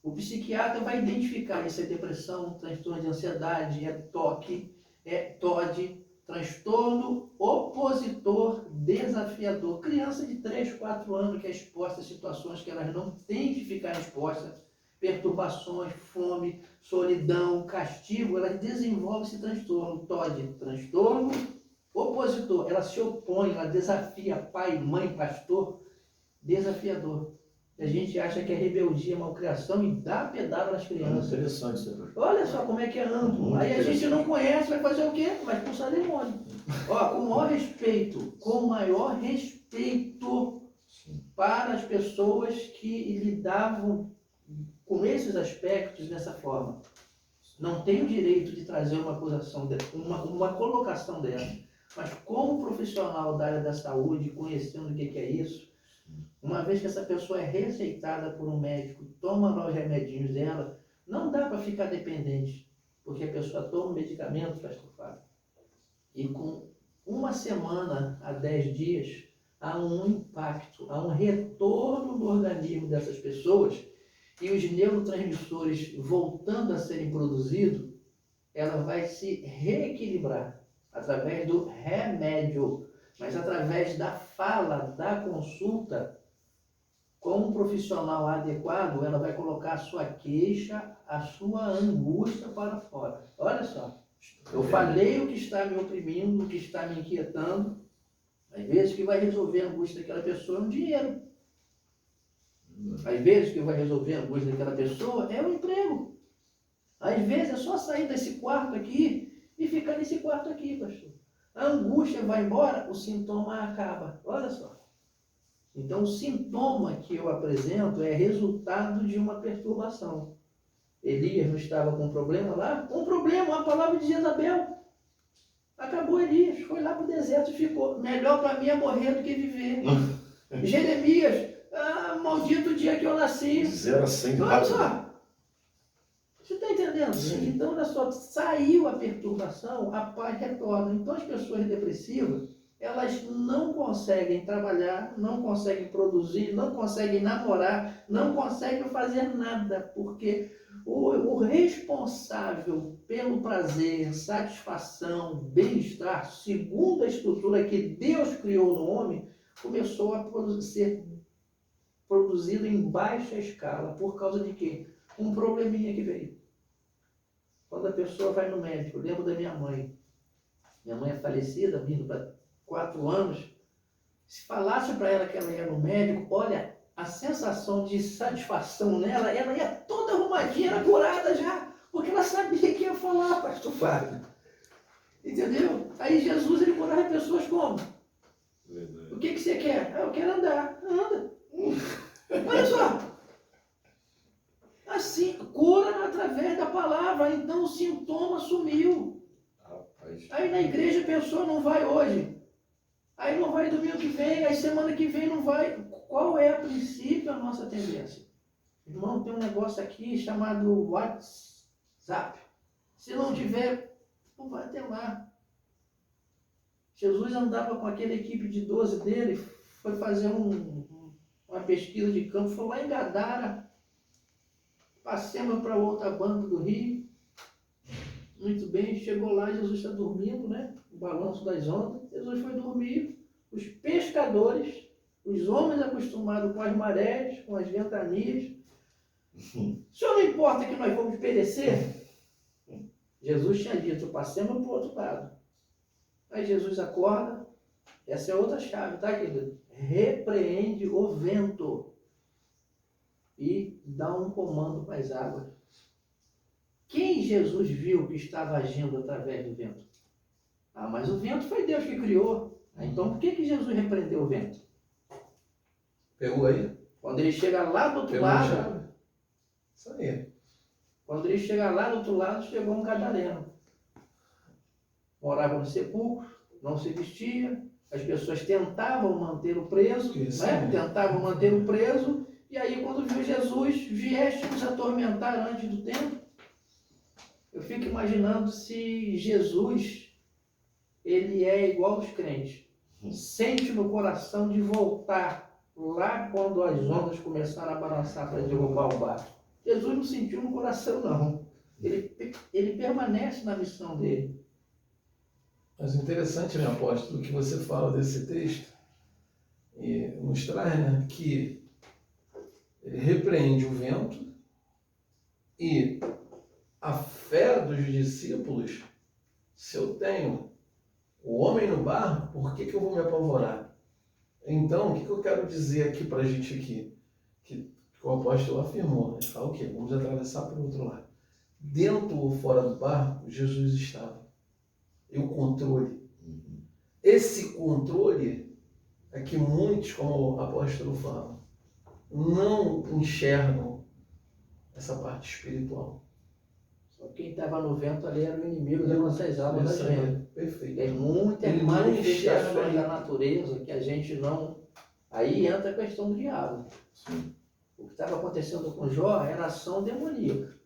Speaker 4: O psiquiatra vai identificar isso é depressão, transtorno de ansiedade, é TOC, é TOD, transtorno opositor desafiador. Criança de 3, 4 anos que é exposta a situações que elas não têm que ficar expostas, perturbações, fome, solidão, castigo, elas desenvolvem esse transtorno. TOD, transtorno opositor, ela se opõe, ela desafia pai, mãe, pastor, desafiador. A gente acha que é rebeldia, malcriação e dá pedrada nas crianças.
Speaker 2: Interessante isso, professor.
Speaker 4: Olha só como é que é amplo.
Speaker 2: Muito
Speaker 4: Aí a gente
Speaker 2: interessante.
Speaker 4: não conhece, vai fazer o quê? Vai expulsar demônio. Ó, com o maior respeito para as pessoas que lidavam com esses aspectos dessa forma. não tem o direito de trazer uma acusação, uma colocação dessa. Mas como profissional da área da saúde, conhecendo o que é isso, uma vez que essa pessoa é receitada por um médico, toma lá os remedinhos dela, não dá para ficar dependente, porque a pessoa toma o medicamento, pastor Fábio, e com uma semana a 10 dias, há um impacto, há um retorno no organismo dessas pessoas, e os neurotransmissores voltando a serem produzidos, ela vai se reequilibrar através do remédio, mas através da fala, da consulta, com um profissional adequado, ela vai colocar a sua queixa, a sua angústia para fora. Olha só, eu falei o que está me oprimindo, o que está me inquietando. Às vezes que vai resolver a angústia daquela pessoa é um dinheiro. Às vezes que vai resolver a angústia daquela pessoa é um emprego. Às vezes é só sair desse quarto aqui e ficar nesse quarto aqui, pastor. A angústia vai embora, o sintoma acaba. Olha só. Então, o sintoma que eu apresento é resultado de uma perturbação. Elias não estava com um problema lá? Um problema, a palavra de Jezabel. Acabou Elias, foi lá para o deserto e ficou. Melhor para mim é morrer do que viver. Jeremias, maldito dia que eu nasci.
Speaker 2: 0 a 100
Speaker 4: Olha
Speaker 2: rápido.
Speaker 4: só. Você está entendendo?
Speaker 2: Sim.
Speaker 4: Então, olha só, saiu a perturbação, a paz retorna. Então, as pessoas depressivas, elas não conseguem trabalhar, não conseguem produzir, não conseguem namorar, não conseguem fazer nada, porque o responsável pelo prazer, satisfação, bem-estar, segundo a estrutura que Deus criou no homem, começou a ser produzido em baixa escala. Por causa de quê? Um probleminha que veio. Quando a pessoa vai no médico, eu lembro da minha mãe. Minha mãe é falecida, vindo para 4 anos. Se falasse para ela que ela ia no médico, olha, a sensação de satisfação nela, ela ia toda arrumadinha, era curada já, porque ela sabia que ia falar, pastor Fábio. Entendeu? Aí Jesus, ele curava pessoas como?
Speaker 2: Verdade.
Speaker 4: O que você quer? Eu quero andar. Anda. Olha só. Assim, cura através da palavra, então o sintoma sumiu.
Speaker 2: Rapaz.
Speaker 4: Aí na igreja a pessoa não vai hoje. Aí não vai domingo que vem, aí semana que vem não vai. Qual é a princípio a nossa tendência? Irmão, tem um negócio aqui chamado WhatsApp. Se não tiver, não vai ter lá. Jesus andava com aquela equipe de 12 dele, foi fazer uma pesquisa de campo, foi lá em Gadara, passemos para outra banda do Rio. Muito bem, chegou lá, Jesus está dormindo, né? O balanço das ondas. Jesus foi dormir. Os pescadores, os homens acostumados com as marés, com as ventanias. O senhor não importa que nós vamos perecer? Jesus tinha dito, passemos para o outro lado. Aí Jesus acorda, essa é outra chave, tá, querido? Repreende o vento e dá um comando para as águas. Quem Jesus viu que estava agindo através do vento? Mas o vento foi Deus que criou. Então por que Jesus repreendeu o vento?
Speaker 3: Pegou aí?
Speaker 4: Quando ele chega lá do outro
Speaker 3: Pegou a
Speaker 4: lado,
Speaker 3: chave? Isso aí.
Speaker 4: quando ele chega lá do outro lado, chegou um gadareno. Morava no sepulcro, não se vestia, as pessoas tentavam manter o preso,
Speaker 3: Isso
Speaker 4: né?
Speaker 3: aí.
Speaker 4: Tentavam manter o preso, e aí quando viu Jesus, vieste nos atormentar antes do tempo. Eu fico imaginando se Jesus, ele é igual aos crentes, sente no coração de voltar lá quando as ondas começaram a balançar para derrubar o barco. Jesus não sentiu no coração, não. Ele permanece na missão dele.
Speaker 3: Mas interessante, né, apóstolo, que você fala desse texto e nos traz, né, que ele repreende o vento e a fé dos discípulos, se eu tenho o homem no barco, por que eu vou me apavorar? Então, o que eu quero dizer aqui para a gente aqui? Que o apóstolo afirmou, ele fala o quê? Vamos atravessar para o outro lado. Dentro ou fora do barco, Jesus estava. E o controle. Esse controle é que muitos, como o apóstolo fala, não enxergam essa parte espiritual.
Speaker 4: Só quem estava no vento ali era o inimigo das nossas almas da
Speaker 3: Isso aí,
Speaker 4: gente.
Speaker 3: perfeito.
Speaker 4: Tem muitas
Speaker 3: Ele não
Speaker 4: manifestações
Speaker 3: enxerga
Speaker 4: da
Speaker 3: aí.
Speaker 4: natureza que a gente não... Aí entra a questão do diabo.
Speaker 2: Sim.
Speaker 4: O que estava acontecendo com Jó era ação demoníaca,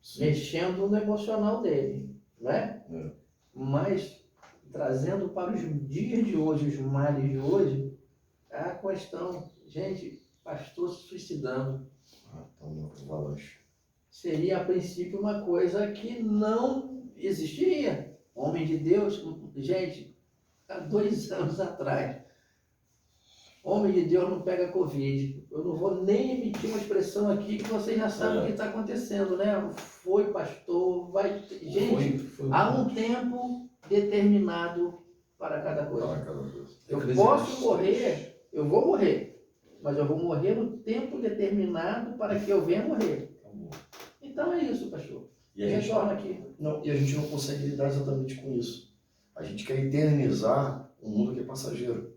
Speaker 2: Sim.
Speaker 4: mexendo no emocional dele, né?
Speaker 2: É.
Speaker 4: Mas, trazendo para os dias de hoje, os males de hoje, a questão, gente, pastor se suicidando,
Speaker 2: Ah, tá uma avalanche.
Speaker 4: seria a princípio uma coisa que não existiria. Homem de Deus, gente, há 2 anos atrás, homem de Deus não pega Covid. Eu não vou nem emitir uma expressão aqui que vocês já sabem o que está acontecendo, né? Foi pastor, vai... Gente,
Speaker 3: Foi
Speaker 4: há um tempo determinado para cada
Speaker 2: Para
Speaker 4: coisa.
Speaker 2: cada coisa.
Speaker 4: Eu
Speaker 3: Eclesiastes
Speaker 4: posso morrer, eu vou morrer, mas eu vou morrer no tempo determinado para que eu venha morrer.
Speaker 2: Acabou.
Speaker 4: Então é isso, pastor.
Speaker 2: E a gente
Speaker 4: Retorna aqui.
Speaker 2: não, e a gente não consegue lidar exatamente com isso. A gente quer eternizar um mundo que é passageiro,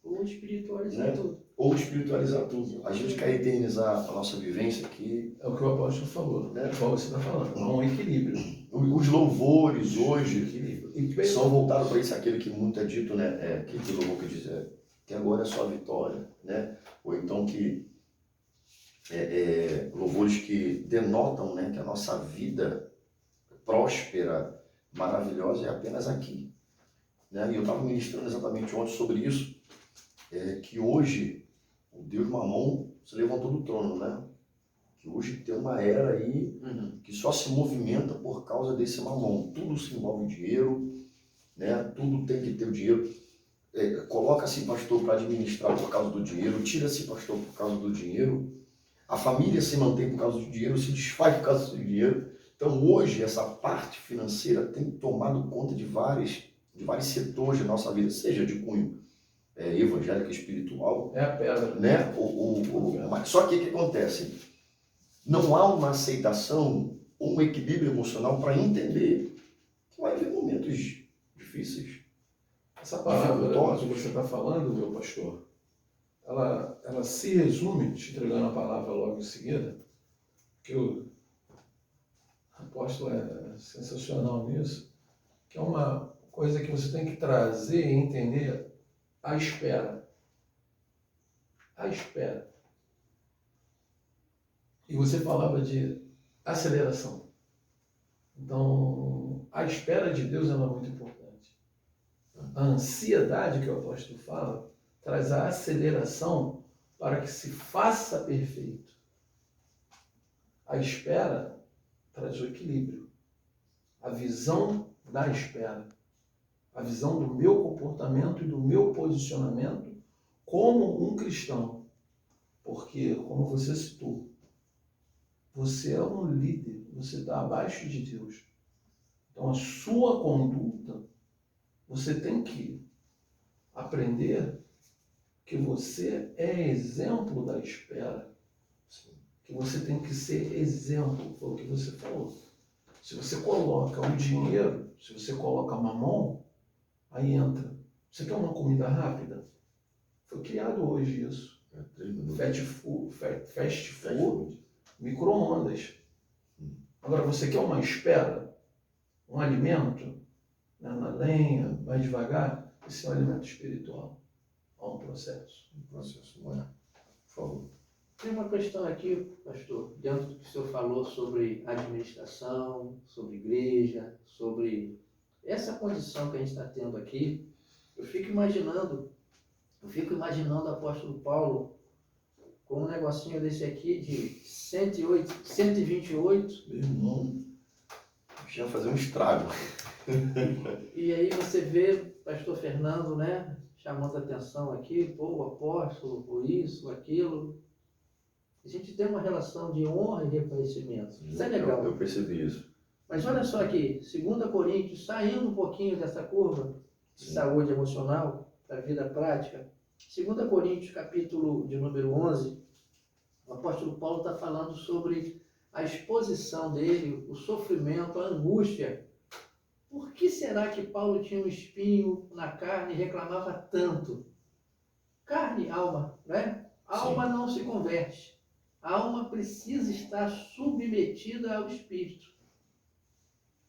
Speaker 4: Ou espiritualizar
Speaker 2: né?
Speaker 4: tudo.
Speaker 2: Ou espiritualizar tudo. A gente quer eternizar a nossa vivência aqui.
Speaker 3: É o que o apóstolo falou, né? Igual você está falando. Há um equilíbrio.
Speaker 2: Os louvores hoje
Speaker 3: Equilíbrio. E
Speaker 2: são voltados para isso, aquele que muito é dito, né? Que louvor que diz, que agora é só a vitória, né? Ou então que louvores que denotam, né, que a nossa vida próspera, maravilhosa é apenas aqui, né? E eu estava ministrando exatamente ontem sobre isso, que hoje o Deus Mamon se levantou do trono, né? Que hoje tem uma era aí que só se movimenta por causa desse Mamon. Tudo se envolve dinheiro, né? Tudo tem que ter o dinheiro. Coloca-se pastor para administrar por causa do dinheiro, tira-se pastor por causa do dinheiro. A família se mantém por causa do dinheiro, se desfaz por causa do dinheiro. Então hoje essa parte financeira tem tomado conta de vários setores da nossa vida, seja de cunho evangélico, espiritual,
Speaker 3: É a pedra.
Speaker 2: né? Mas só que o que acontece? Não há uma aceitação, um equilíbrio emocional para entender que vai haver momentos difíceis.
Speaker 3: Essa palavra que você está falando, meu pastor, ela se resume, te entregando a palavra logo em seguida, que o apóstolo é sensacional nisso, que é uma coisa que você tem que trazer e entender a espera. A espera. E você falava de aceleração. Então, a espera de Deus ela é muito importante. A ansiedade que o apóstolo fala traz a aceleração para que se faça perfeito. A espera traz o equilíbrio. A visão da espera. A visão do meu comportamento e do meu posicionamento como um cristão. Porque, como você citou, você é um líder, você está abaixo de Deus. Então, a sua conduta, você tem que aprender que você é exemplo da espera. Que você tem que ser exemplo, foi o que você falou. Se você coloca o dinheiro, se você coloca mamão, aí entra. Você quer uma comida rápida? Foi criado hoje isso.
Speaker 2: 3 minutos.
Speaker 3: Fast food, micro-ondas. Agora, você quer uma espera? Um alimento? Né, na lenha, mais devagar? Esse é um alimento espiritual. Há um processo.
Speaker 2: Um processo, não é? Por favor.
Speaker 4: Tem uma questão aqui, pastor, dentro do que o senhor falou sobre administração, sobre igreja, sobre essa condição que a gente está tendo aqui. Eu fico imaginando o apóstolo Paulo com um negocinho desse aqui de 128,
Speaker 2: Meu irmão, já fazer um estrago.
Speaker 4: e aí você vê pastor Fernando, né, chamando a atenção aqui, pô, o apóstolo, por isso, aquilo. A gente tem uma relação de honra e reconhecimento. Isso é legal.
Speaker 2: Eu percebi isso.
Speaker 4: Mas olha só aqui, 2 Coríntios, saindo um pouquinho dessa curva de saúde emocional para a vida prática, 2 Coríntios, capítulo de número 11, o apóstolo Paulo está falando sobre a exposição dele, o sofrimento, a angústia. Por que será que Paulo tinha um espinho na carne e reclamava tanto? Carne, alma, né? A alma não se converte. A alma precisa estar submetida ao espírito.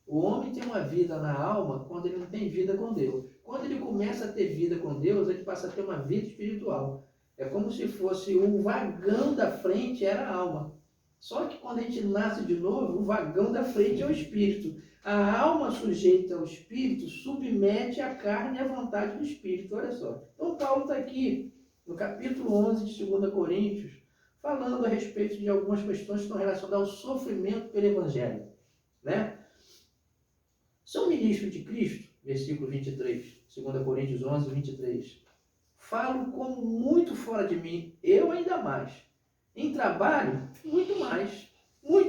Speaker 4: O homem tem uma vida na alma quando ele não tem vida com Deus. Quando ele começa a ter vida com Deus, ele passa a ter uma vida espiritual. É como se fosse o vagão da frente era a alma. Só que quando a gente nasce de novo, o vagão da frente é o espírito. A alma sujeita ao espírito submete a carne à vontade do espírito. Olha só. Então Paulo está aqui no capítulo 11 de 2 Coríntios, falando a respeito de algumas questões que estão relacionadas ao sofrimento pelo Evangelho. Né? Sou ministro de Cristo, versículo 23, 2 Coríntios 11, 23. Falo como muito fora de mim, eu ainda mais. Em trabalho, muito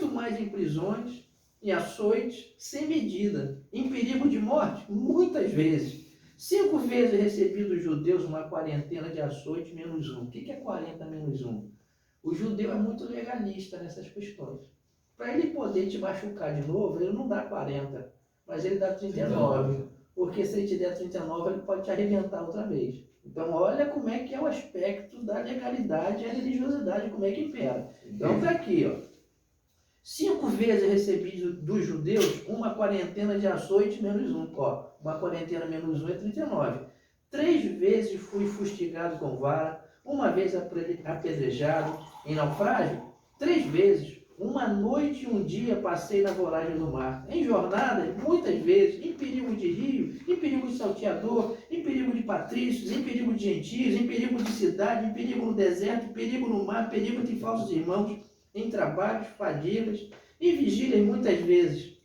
Speaker 4: mais em prisões, em açoites, sem medida, em perigo de morte, muitas vezes. 5 vezes recebi dos judeus uma quarentena de açoite menos 1. O que é 40 menos 1? O judeu é muito legalista nessas questões. Para ele poder te machucar de novo, ele não dá 40, mas ele dá 39. Porque se ele te der 39, ele pode te arrebentar outra vez. Então, olha como é que é o aspecto da legalidade e a religiosidade, como é que impera. Então, está aqui, ó. 5 vezes recebi dos judeus uma quarentena de açoite menos 1. Ó, uma quarentena menos 1 é 39. 3 vezes fui fustigado com vara, uma vez apedrejado em naufrágio. 3 vezes, uma noite e um dia passei na voragem do mar. Em jornadas, muitas vezes, em perigo de rio, em perigo de salteador, em perigo de patrícios, em perigo de gentios, em perigo de cidade, em perigo no deserto, em perigo no mar, perigo de falsos irmãos, em trabalhos, fadigas, em vigílias muitas vezes,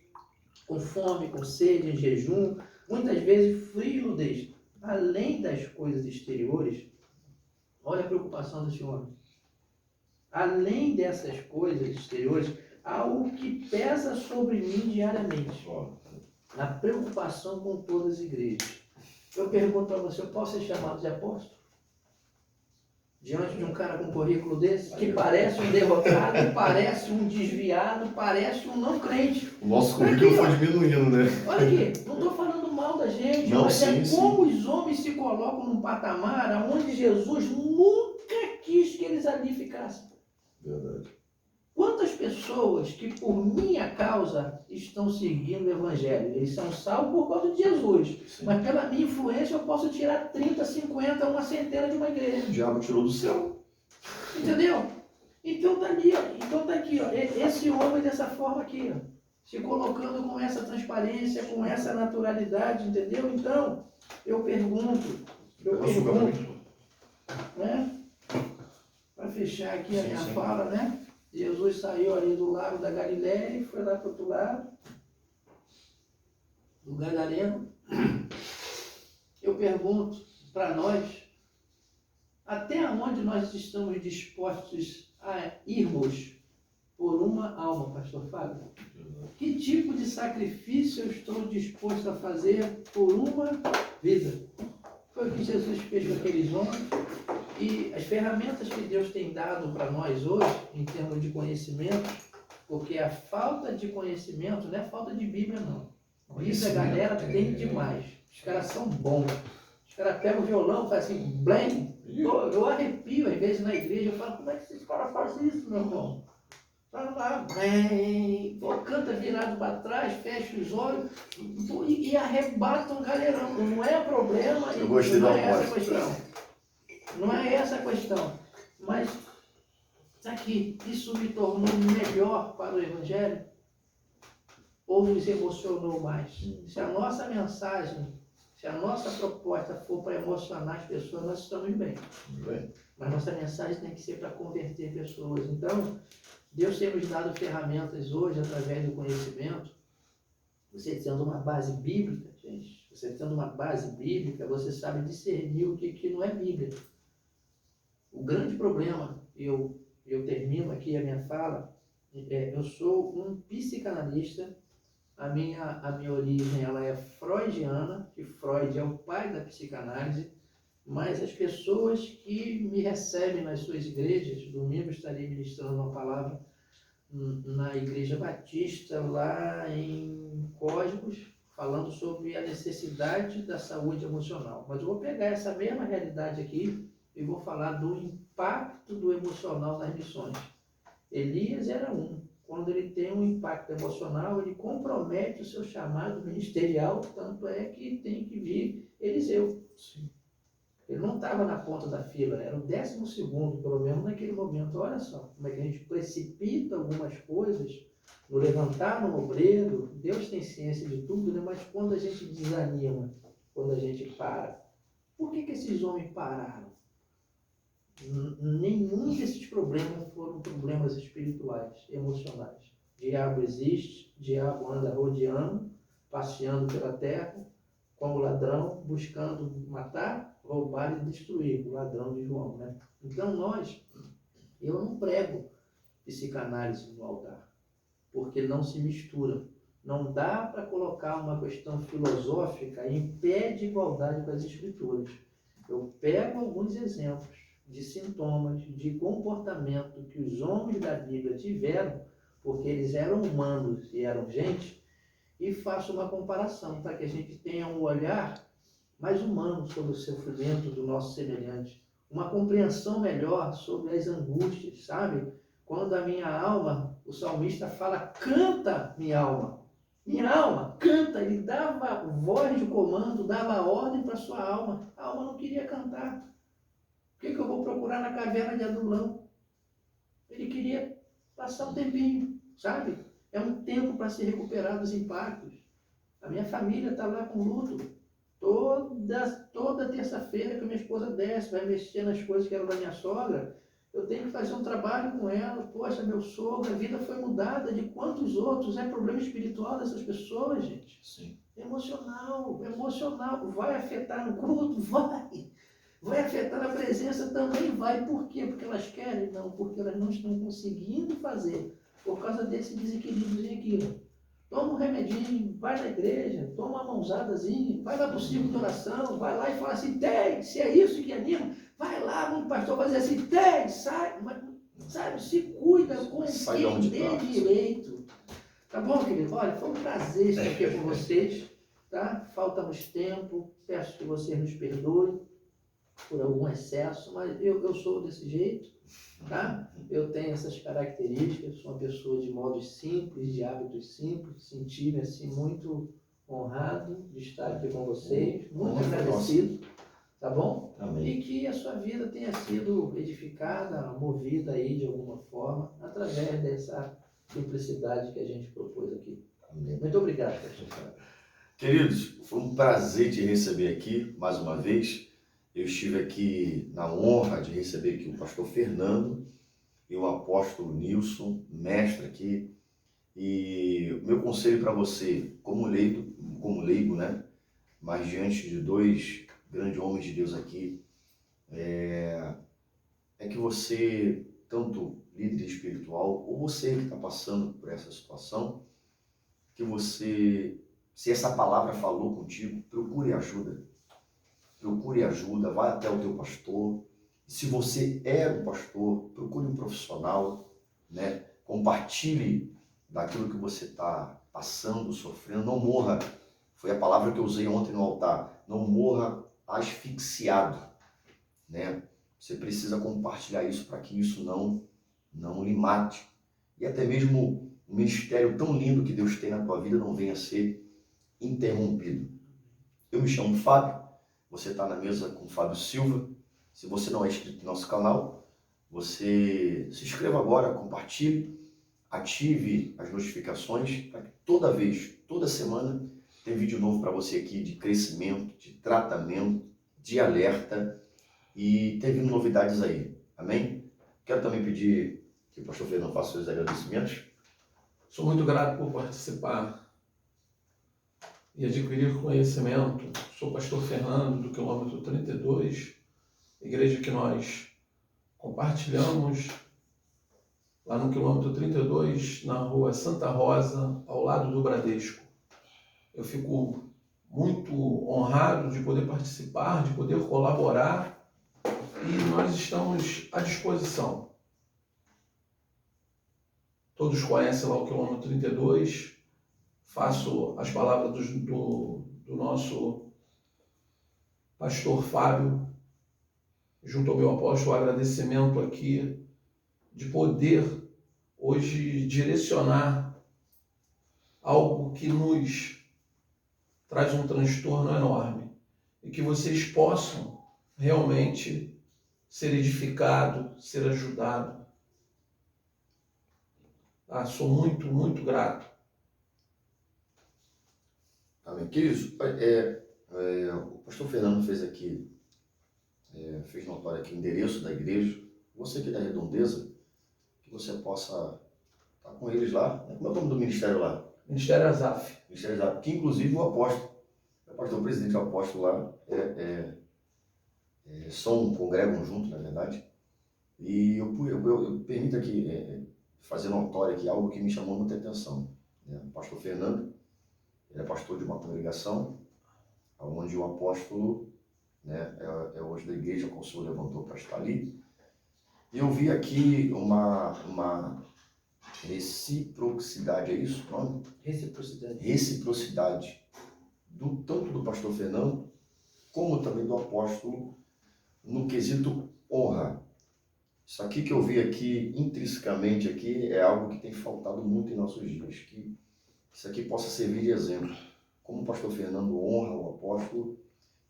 Speaker 4: com fome, com sede, em jejum, muitas vezes frio e nudez. Além das coisas exteriores, olha a preocupação desse homem. Além dessas coisas exteriores, há algo que pesa sobre mim diariamente. A preocupação com todas as igrejas. Eu pergunto para você, eu posso ser chamado de apóstolo? Diante de um cara com um currículo desse, que parece um derrotado, parece um desviado, parece um não crente.
Speaker 2: O nosso currículo foi diminuindo, né?
Speaker 4: Olha aqui, não estou falando mal da gente,
Speaker 2: Não,
Speaker 4: mas
Speaker 2: sim,
Speaker 4: é como os homens se colocam num patamar onde Jesus nunca quis que eles ali ficassem.
Speaker 3: Verdade.
Speaker 4: Quantas pessoas que por minha causa estão seguindo o Evangelho? Eles são salvos por causa de Jesus.
Speaker 3: Sim.
Speaker 4: Mas pela minha influência eu posso tirar 30, 50, uma centena de uma igreja.
Speaker 2: O diabo tirou do céu.
Speaker 4: Entendeu? Então tá ali, ó. Então tá aqui, ó. Esse homem dessa forma aqui, ó. Se colocando com essa transparência, com essa naturalidade, entendeu? Então, eu pergunto, né? Para fechar aqui a minha fala, né? Jesus saiu ali do lago da Galileia e foi lá para o outro lado, do Gadareno. Eu pergunto para nós, até onde nós estamos dispostos a irmos por uma alma, pastor Fábio? Que tipo de sacrifício eu estou disposto a fazer por uma vida? Foi o que Jesus fez com aqueles homens. E as ferramentas que Deus tem dado para nós hoje, em termos de conhecimento, porque a falta de conhecimento não é falta de Bíblia, não. Bíblia, a galera tem demais. Os caras são bons. Os caras pegam o violão e fazem assim, blém. Eu arrepio, às vezes, na igreja, eu falo, como é que esses caras fazem isso, meu irmão? Fala lá, blém. Canta virado para trás, fecha os olhos e arrebata um galerão. Não é problema,
Speaker 2: Eu gostei
Speaker 4: não
Speaker 2: da
Speaker 4: é essa a
Speaker 2: voz.
Speaker 4: questão. Não é essa a questão, mas está aqui, isso me tornou melhor para o Evangelho ou nos emocionou mais? Se a nossa mensagem, se a nossa proposta for para emocionar as pessoas, nós estamos bem. Mas nossa mensagem tem que ser para converter pessoas. Então, Deus tem nos dado ferramentas hoje através do conhecimento. Você tendo uma base bíblica, gente, você tendo uma base bíblica, você sabe discernir o que não é Bíblia. O grande problema, eu termino aqui a minha fala, eu sou um psicanalista, a minha origem ela é freudiana, que Freud é o pai da psicanálise, mas as pessoas que me recebem nas suas igrejas, domingo estarei ministrando uma palavra na Igreja Batista, lá em Cosmos, falando sobre a necessidade da saúde emocional. Mas eu vou pegar essa mesma realidade aqui e vou falar do impacto do emocional nas missões. Elias era um. quando ele tem um impacto emocional, ele compromete o seu chamado ministerial, tanto é que tem que vir Eliseu.
Speaker 3: Sim.
Speaker 4: Ele não estava na ponta da fila, era o 12º, pelo menos naquele momento. Olha só, como é que a gente precipita algumas coisas, no levantar no obreiro. Deus tem ciência de tudo, né? Mas quando a gente desanima, quando a gente para, por que esses homens pararam? Nenhum desses problemas foram problemas espirituais, emocionais. Diabo existe, diabo anda rodeando, passeando pela terra, como ladrão, buscando matar, roubar e destruir, o ladrão de João, né? Então eu não prego psicanálise no altar, porque não se mistura. Não dá para colocar uma questão filosófica em pé de igualdade com as escrituras. Eu pego alguns exemplos de sintomas, de comportamento que os homens da Bíblia tiveram, porque eles eram humanos e eram gente, e faço uma comparação para que a gente tenha um olhar mais humano sobre o sofrimento do nosso semelhante, uma compreensão melhor sobre as angústias, sabe? Quando a minha alma, o salmista fala, canta minha alma, canta. Ele dava voz de comando, dava ordem para sua alma. A alma não queria cantar. O que eu vou procurar na caverna de Adulão? Ele queria passar um tempinho, sabe? É um tempo para se recuperar dos impactos. A minha família está lá com luto. Toda terça-feira que a minha esposa desce, vai mexer nas coisas que eram da minha sogra, eu tenho que fazer um trabalho com ela. Poxa, meu sogro, a vida foi mudada de quantos outros? É problema espiritual dessas pessoas, gente.
Speaker 2: Sim.
Speaker 4: Emocional. Vai afetar no culto? Vai afetar na presença? Também vai. Por quê? Porque elas querem? Não, porque elas não estão conseguindo fazer, por causa desse desequilíbrio aqui. Toma um remedinho, vai na igreja, toma uma mãozadazinha, vai lá para o círculo de oração, vai lá e fala assim, se é isso que anima, vai lá, o pastor vai dizer assim, sai, sabe, se cuida com quem tem direito. Tá bom, querido? Olha, foi um prazer estar aqui com vocês, tá? Falta-nos tempo, peço que vocês nos perdoem por algum excesso, mas eu sou desse jeito, tá? Eu tenho essas características, sou uma pessoa de modos simples, de hábitos simples, senti-me assim muito honrado de estar aqui com vocês, muito agradecido, tá bom?
Speaker 2: Amém.
Speaker 4: E que a sua vida tenha sido edificada, movida aí de alguma forma, através dessa simplicidade que a gente propôs aqui.
Speaker 2: Amém.
Speaker 4: Muito obrigado, pastor Fábio.
Speaker 2: Queridos, foi um prazer te receber aqui mais uma vez. Eu estive aqui na honra de receber aqui o pastor Fernando e o apóstolo Nilson, mestre aqui. E o meu conselho para você, como leigo, né? Mas diante de dois grandes homens de Deus aqui, é que você, tanto líder espiritual, ou você que está passando por essa situação, que você, se essa palavra falou contigo, procure ajuda. Procure ajuda, vai até o teu pastor. Se você é um pastor, procure um profissional, né? Compartilhe daquilo que você está passando, sofrendo. Não morra, foi a palavra que eu usei ontem no altar, não morra asfixiado, né? Você precisa compartilhar isso para que isso não lhe mate. E até mesmo um ministério tão lindo que Deus tem na tua vida não venha a ser interrompido. Eu me chamo Fábio. Você está na mesa com o Fábio Silva. Se você não é inscrito no nosso canal, você se inscreva agora, compartilhe, ative as notificações para que toda semana, tem vídeo novo para você aqui de crescimento, de tratamento, de alerta e tem vindo novidades aí. Amém? Quero também pedir que o pastor Fernando faça seus agradecimentos.
Speaker 3: Sou muito grato por participar e adquirir conhecimento. Sou pastor Fernando, do quilômetro 32, igreja que nós compartilhamos lá no quilômetro 32, na rua Santa Rosa, ao lado do Bradesco. Eu fico muito honrado de poder participar, de poder colaborar, e nós estamos à disposição. Todos conhecem lá o quilômetro 32, faço as palavras do nosso pastor Fábio, junto ao meu apóstolo, agradecimento aqui de poder hoje direcionar algo que nos traz um transtorno enorme e que vocês possam realmente ser edificados, ser ajudados. Sou muito, muito grato.
Speaker 2: Amém. Queridos, o pastor Fernando fez aqui, fez notório aqui o endereço da igreja. Você que é da Redondeza, que você possa estar com eles lá. Como é o nome do ministério lá?
Speaker 3: Ministério Azaf.
Speaker 2: Ministério Azaf, que inclusive o apóstolo, o presidente do apóstolo lá, congregam junto, na verdade. E eu permito aqui fazer notório aqui algo que me chamou muita atenção. O pastor Fernando, ele é pastor de uma congregação, onde o apóstolo, é hoje da igreja, que o senhor levantou para estar ali. E eu vi aqui uma reciprocidade, é isso o nome?
Speaker 4: Reciprocidade.
Speaker 2: Reciprocidade, tanto do pastor Fernando, como também do apóstolo, no quesito honra. Isso aqui que eu vi aqui, intrinsecamente aqui, é algo que tem faltado muito em nossos dias, que isso aqui possa servir de exemplo. Como o pastor Fernando honra o apóstolo,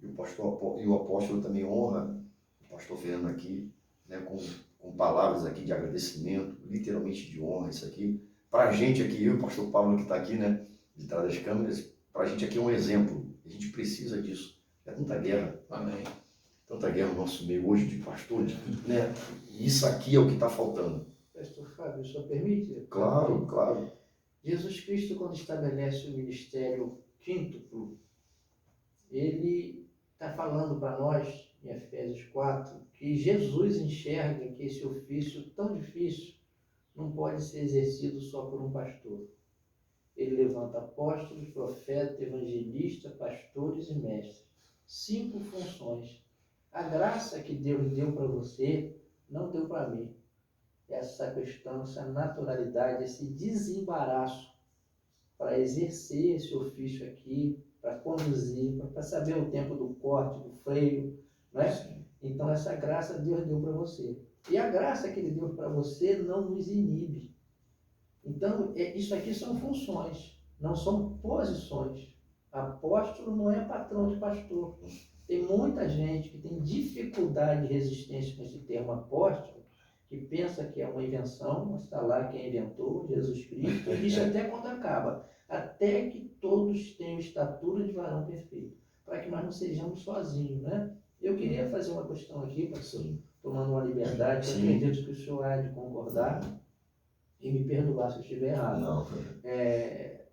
Speaker 2: e o apóstolo também honra o pastor Fernando aqui, com palavras aqui de agradecimento, literalmente de honra, isso aqui. Para a gente aqui, eu e o pastor Pablo que está aqui, de trás das câmeras, para a gente aqui é um exemplo. A gente precisa disso. É tanta guerra.
Speaker 3: Amém.
Speaker 2: Tanta guerra no nosso meio hoje de pastor, E isso aqui é o que está faltando.
Speaker 4: Pastor Fábio, o senhor permite?
Speaker 2: Claro, claro.
Speaker 4: Jesus Cristo, quando estabelece o ministério quíntuplo, ele está falando para nós, em Efésios 4, que Jesus enxerga que esse ofício tão difícil não pode ser exercido só por um pastor. Ele levanta apóstolos, profetas, evangelistas, pastores e mestres. 5 funções. A graça que Deus deu para você, não deu para mim. Essa questão, essa naturalidade, esse desembaraço para exercer esse ofício aqui, para conduzir, para saber o tempo do corte, do freio, Então, essa graça Deus deu para você. E a graça que Ele deu para você não nos inibe. Então, isso aqui são funções, não são posições. Apóstolo não é patrão de pastor. Tem muita gente que tem dificuldade de resistência com esse termo apóstolo, que pensa que é uma invenção, mas está lá quem inventou, Jesus Cristo, e diz até quando acaba, até que todos tenham estatura de varão perfeito, para que nós não sejamos sozinhos, Eu queria fazer uma questão aqui, pastor, tomando uma liberdade, eu acredito que o senhor há de concordar e me perdoar se eu estiver errado.
Speaker 2: Não.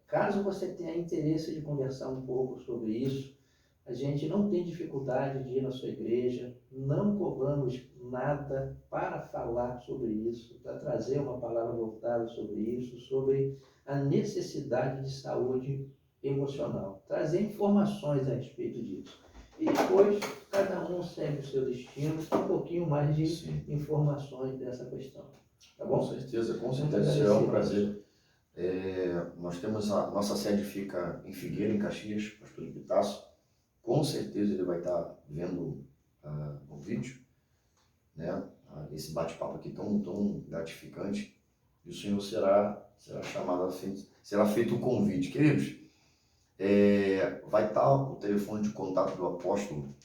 Speaker 4: Caso você tenha interesse de conversar um pouco sobre isso, a gente não tem dificuldade de ir na sua igreja, não cobramos nada para falar sobre isso, para trazer uma palavra voltada sobre isso, sobre a necessidade de saúde emocional, trazer informações a respeito disso. E depois, cada um segue o seu destino, com um pouquinho mais de informações dessa questão. Tá bom?
Speaker 2: Com certeza, será um prazer. Nós temos a nossa sede fica em Figueira, em Caxias, pastor Epitácio. Com certeza ele vai estar vendo o vídeo, esse bate-papo aqui tão gratificante. E o senhor será chamado, será feito o convite. Queridos, vai estar o telefone de contato do apóstolo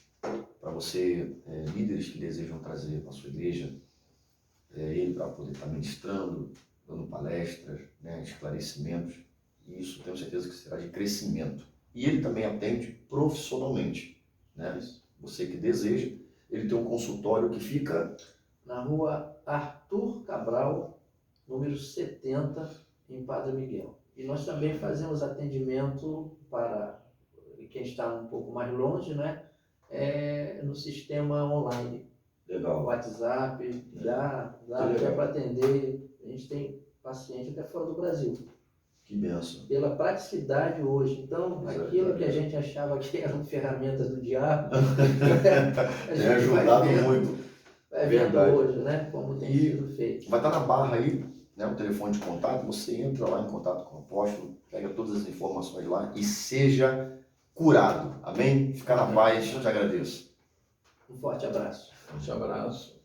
Speaker 2: para você, líderes que desejam trazer para a sua igreja, ele para poder estar ministrando, dando palestras, esclarecimentos. E isso tenho certeza que será de crescimento. E ele também atende profissionalmente, Você que deseja, ele tem um consultório que fica
Speaker 4: na rua Arthur Cabral, número 70, em Padre Miguel. E nós também fazemos atendimento para quem está um pouco mais longe, no sistema online.
Speaker 2: legal.
Speaker 4: WhatsApp, dá até para atender. A gente tem paciente até fora do Brasil.
Speaker 2: Que benção.
Speaker 4: Pela praticidade hoje. Então, aquilo que a gente achava que eram ferramentas do diabo,
Speaker 2: tem ajudado muito.
Speaker 4: Vai vendo hoje, como tem sido feito.
Speaker 2: Vai estar na barra aí, o telefone de contato, você entra lá em contato com o apóstolo, pega todas as informações lá e seja curado. Amém? Fica na paz, eu te agradeço.
Speaker 4: Um forte abraço.
Speaker 3: Forte abraço.